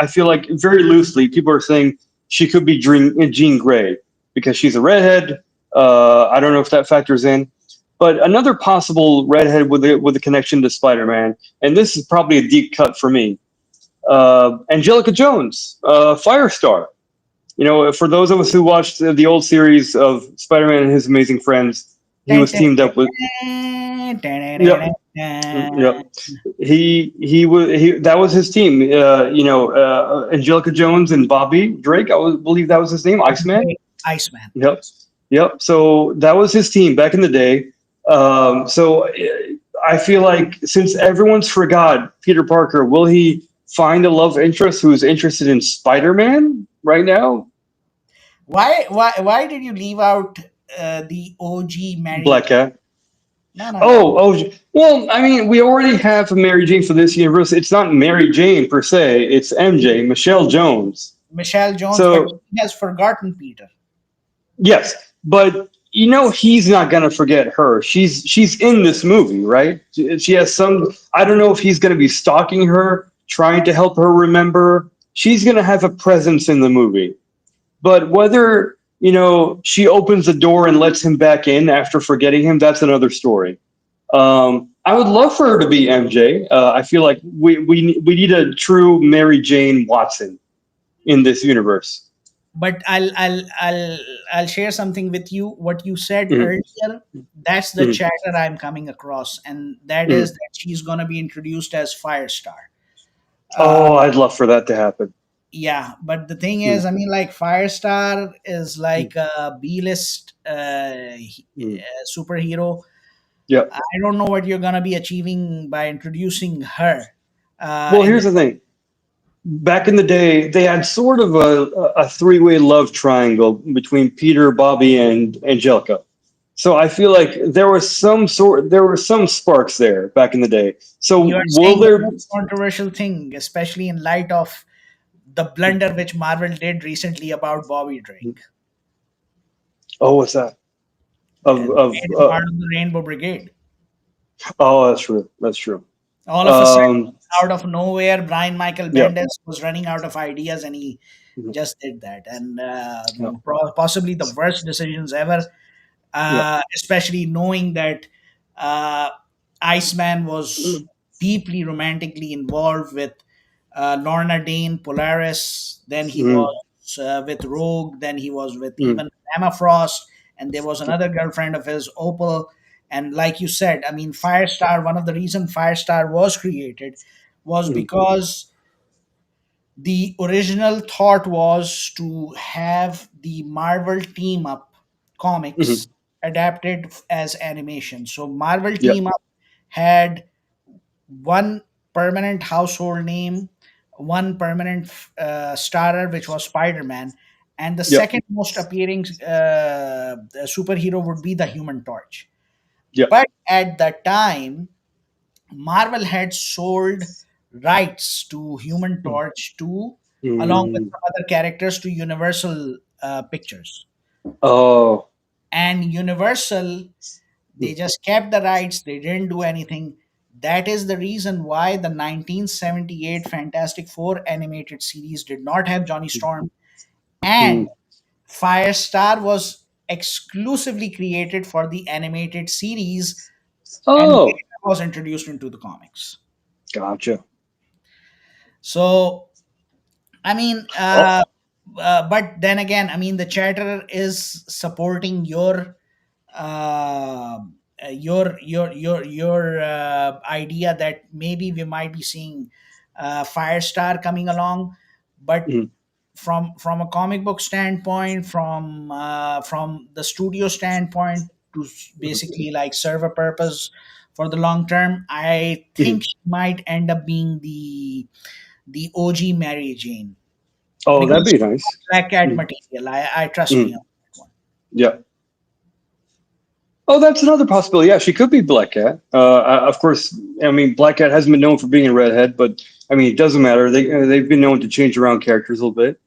I feel like very loosely people are saying she could be Jean Grey because she's a redhead. I don't know if that factors in, but another possible redhead with a connection to Spider-Man, and this is probably a deep cut for me. Angelica Jones, Firestar. For those of us who watched the old series of Spider-Man and His Amazing Friends, he Dun, was dun, teamed dun, up with. dun, dun, dun, Yep. dun, dun. Yep. He that was his team. Angelica Jones and Bobby Drake. Believe that was his name, Iceman. Great. Iceman. Yep. Yep. So that was his team back in the day. So I feel like since everyone's forgot Peter Parker, will he find a love interest who's interested in Spider-Man right now? Why did you leave out the OG Mary Black Jane? Cat. No, no, no. Oh. Well, I mean, we already have a Mary Jane for this universe. It's not Mary Jane per se. It's MJ, Michelle Jones. Michelle Jones, but So he has forgotten Peter. yes, but he's not gonna forget her. She's in this movie, right? She has some. I don't know if he's gonna be stalking her, trying to help her remember. She's gonna have a presence in the movie, but whether she opens the door and lets him back in after forgetting him, that's another story. I would love for her to be MJ. I feel like we need a true Mary Jane Watson in this universe. But I'll share something with you. What you said Mhm, earlier, that's the mhm, chatter I'm coming across, and that is mhm. that she's gonna be introduced as Firestar. Uh, Oh, I'd love for that to happen. yeah, but the thing Mm, is, I mean, like Firestar is mm, like a B-list mm. superhero. Yeah. I don't know what you're gonna be achieving by introducing her Well, in here's the. the thing. Back in the day, they had sort of a three-way love triangle between Peter, Bobby, and Angelica. So I feel like there were some sparks there back in the day. So You are will saying the there? most controversial thing, especially in light of the blunder which Marvel did recently about Bobby Drake. Oh, what's that? They Of made him part of the Rainbow Brigade. Oh, that's true. That's true. All of a sudden, Um, out of nowhere, Brian Michael yeah. Bendis was running out of ideas, and he Mhm. just did that. And Yeah. possibly the worst decisions ever, Yeah. especially knowing that uh, Iceman was deeply romantically involved with Lorna Dane, Polaris. Then he Mm, was with Rogue. Then he was with mm, even Emma Frost. And there was another girlfriend of his, Opal. And like you said, I mean, Firestar, one of the reasons Firestar was created was mm, because the original thought was to have the Marvel team up comics mhm. adapted as animation. So Marvel Yeah. team up had one permanent household name, one permanent starrer, which was Spider-Man, and the Yeah. second most appearing superhero would be the Human Torch. Yeah. But at that time, Marvel had sold rights to Human Mm, Torch to, along with mm. some other characters, to Universal Pictures. Oh. And Universal, they Mm, just kept the rights, they didn't do anything. That is the reason why the 1978 Fantastic Four animated series did not have Johnny Storm, mm. and Firestar was exclusively created for the animated series, and Oh. later was introduced into the comics. Gotcha. So I mean, Oh. but then again, I mean, the chatter is supporting uh, your idea that maybe we might be seeing Firestar coming along, but Mm, from a comic book standpoint, from the studio standpoint, to mhm, basically like serve a purpose for the long term, I mhm. think she might end up being the OG Mary Jane, Oh, because that'd be she's nice. Black Cat Mm, material. I trust me mm. on that one. Yeah. Oh, that's another possibility. Yeah, she could be Black Cat. Of course, I mean, Black Cat hasn't been known for being a redhead, but I mean, it doesn't matter. They've been known to change around characters a little bit.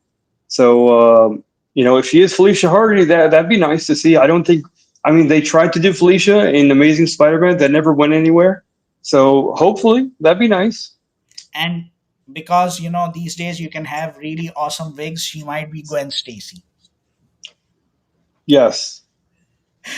So, if she is Felicia Hardy, that'd be nice to see. I don't think. I mean, they tried to do Felicia in Amazing Spider-Man, that never went anywhere. So hopefully, that'd be nice. And because these days you can have really awesome wigs, she might be Gwen Stacy. Yes,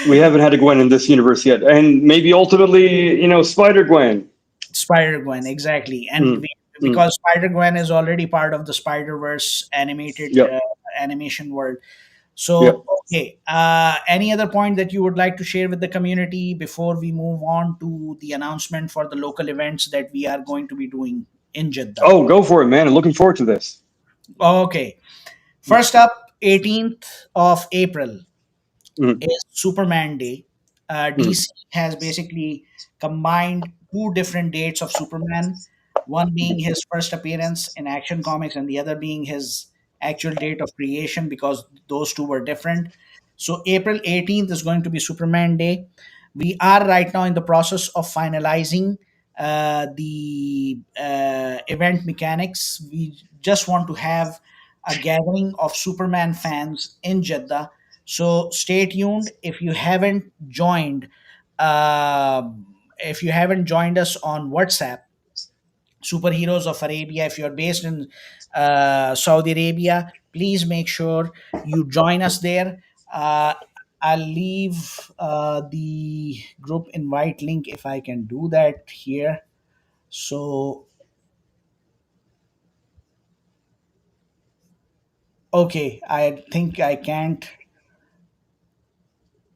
we haven't had a Gwen in this universe yet, and maybe ultimately, Spider Gwen. Spider Gwen, exactly. And Mm, mm, because Spider Gwen is already part of the Spider Verse animated yep, animation world. yep. So, okay. Any other point that you would like to share with the community before we move on to the announcement for the local events that we are going to be doing in Jeddah? Oh, go for it, man! I'm looking forward to this. Okay. First up, 18th of April Mm, is Superman Day. mm, DC has basically combined two different dates of Superman, one being his first appearance in Action Comics and the other being his actual date of creation, because those two were different. So April 18th is going to be Superman Day. We are right now in the process of finalizing the event mechanics. We just want to have a gathering of Superman fans in Jeddah, so stay tuned. If you haven't joined us on WhatsApp, Superheroes of Arabia, if you're based in Saudi Arabia, please make sure you join us there. Uh, I'll leave the group invite link if I can do that here. So, okay, I think I can't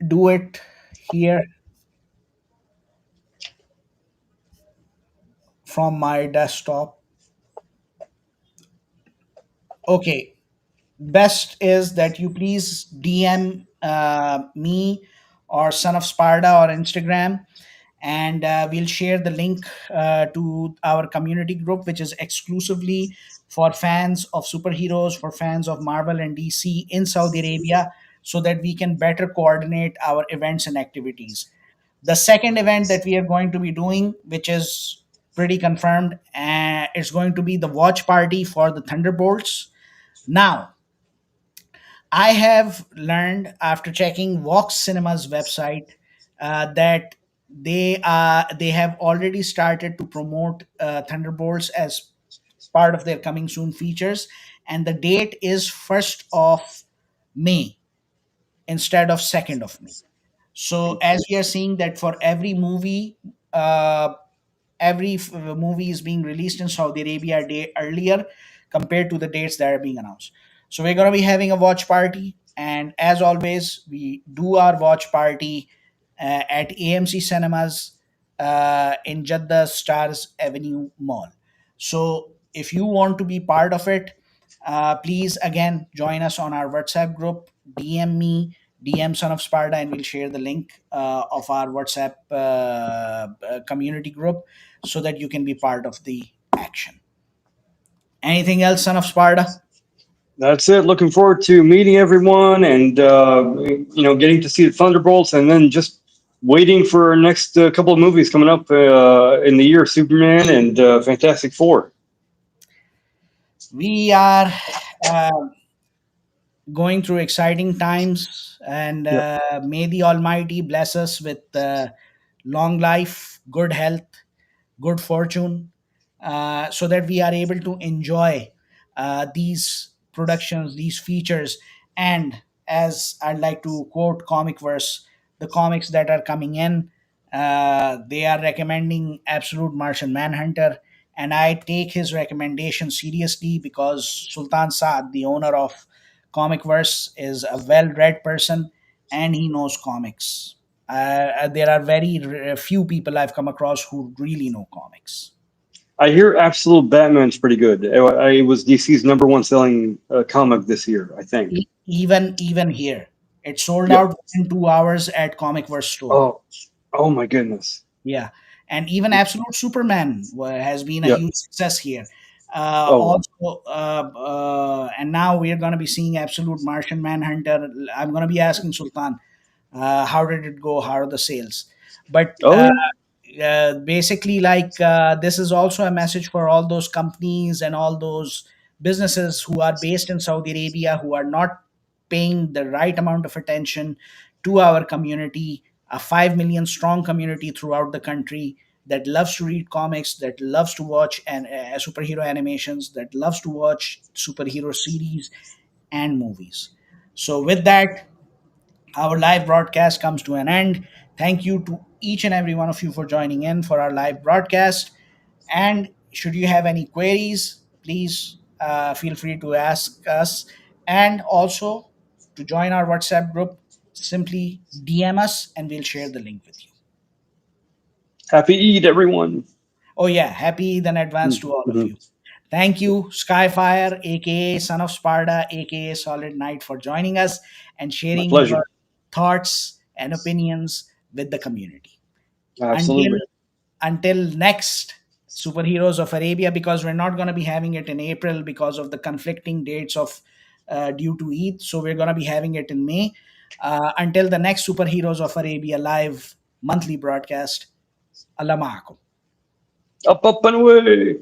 do it here from my desktop. Okay, best is that you please DM me or Son of Sparta or Instagram, and we'll share the link to our community group, which is exclusively for fans of superheroes, for fans of Marvel and DC in Saudi Arabia, so that we can better coordinate our events and activities. The second event that we are going to be doing, which is pretty confirmed, it's going to be the watch party for the Thunderbolts. Now, I have learned after checking Vox Cinema's website that they have already started to promote Thunderbolts as part of their coming soon features, and the date is 1st of May instead of 2nd of May. So as we are seeing that for every movie, uh, movie is being released in Saudi Arabia a day earlier compared to the dates that are being announced. So we're going to be having a watch party, and as always, we do our watch party at AMC Cinemas in Jeddah Stars Avenue Mall. So if you want to be part of it, please again join us on our WhatsApp group. DM me, DM Son of Sparta, and we'll share the link of our WhatsApp community group so that you can be part of the action. Anything else, Son of Sparta? That's it. Looking forward to meeting everyone and getting to see the Thunderbolts, and then just waiting for our next couple of movies coming up in the year: Superman and Fantastic Four. We are uh, going through exciting times, and Yep. may the Almighty bless us with long life, good health, good fortune, so that we are able to enjoy these productions, these features, and as I'd like to quote comic verse, the comics that are coming in, they are recommending Absolute Martian Manhunter, and I take his recommendation seriously because Sultan Saad, the owner of Comic Verse, is a well-read person and he knows comics. There are very few people I've come across who really know comics. I hear Absolute Batman's pretty good. It was DC's number one selling comic this year, I think. Even here, it sold Yep. out within 2 hours at Comic Verse store. Oh, oh my goodness. Yeah, and even Absolute Superman has been a Yep. huge success here. Oh wow. Also, and now we are going to be seeing Absolute Martian Manhunter. I'm going to be asking Sultan, how did it go? How are the sales? But Oh yeah. basically, this is also a message for all those companies and all those businesses who are based in Saudi Arabia who are not paying the right amount of attention to our community, a 5 million strong community throughout the country that loves to read comics, that loves to watch superhero animations, that loves to watch superhero series and movies. So with that, our live broadcast comes to an end. Thank you to each and every one of you for joining in for our live broadcast. And should you have any queries, please feel free to ask us. And also to join our WhatsApp group, simply DM us and we'll share the link with you. Happy Eid, everyone. Oh, yeah, happy Eid in advance to all of Mhm. you. Thank you, Skyfire, aka Son of Sparta, aka Solid Knight, for joining us and My sharing your pleasure. thoughts and opinions with the community. Until Absolutely. next Superheroes of Arabia, because we're not going to be having it in April because of the conflicting dates of due to Eid. So we're going to be having it in May. Until the next Superheroes of Arabia live monthly broadcast. Allah ma'akum. Up and away.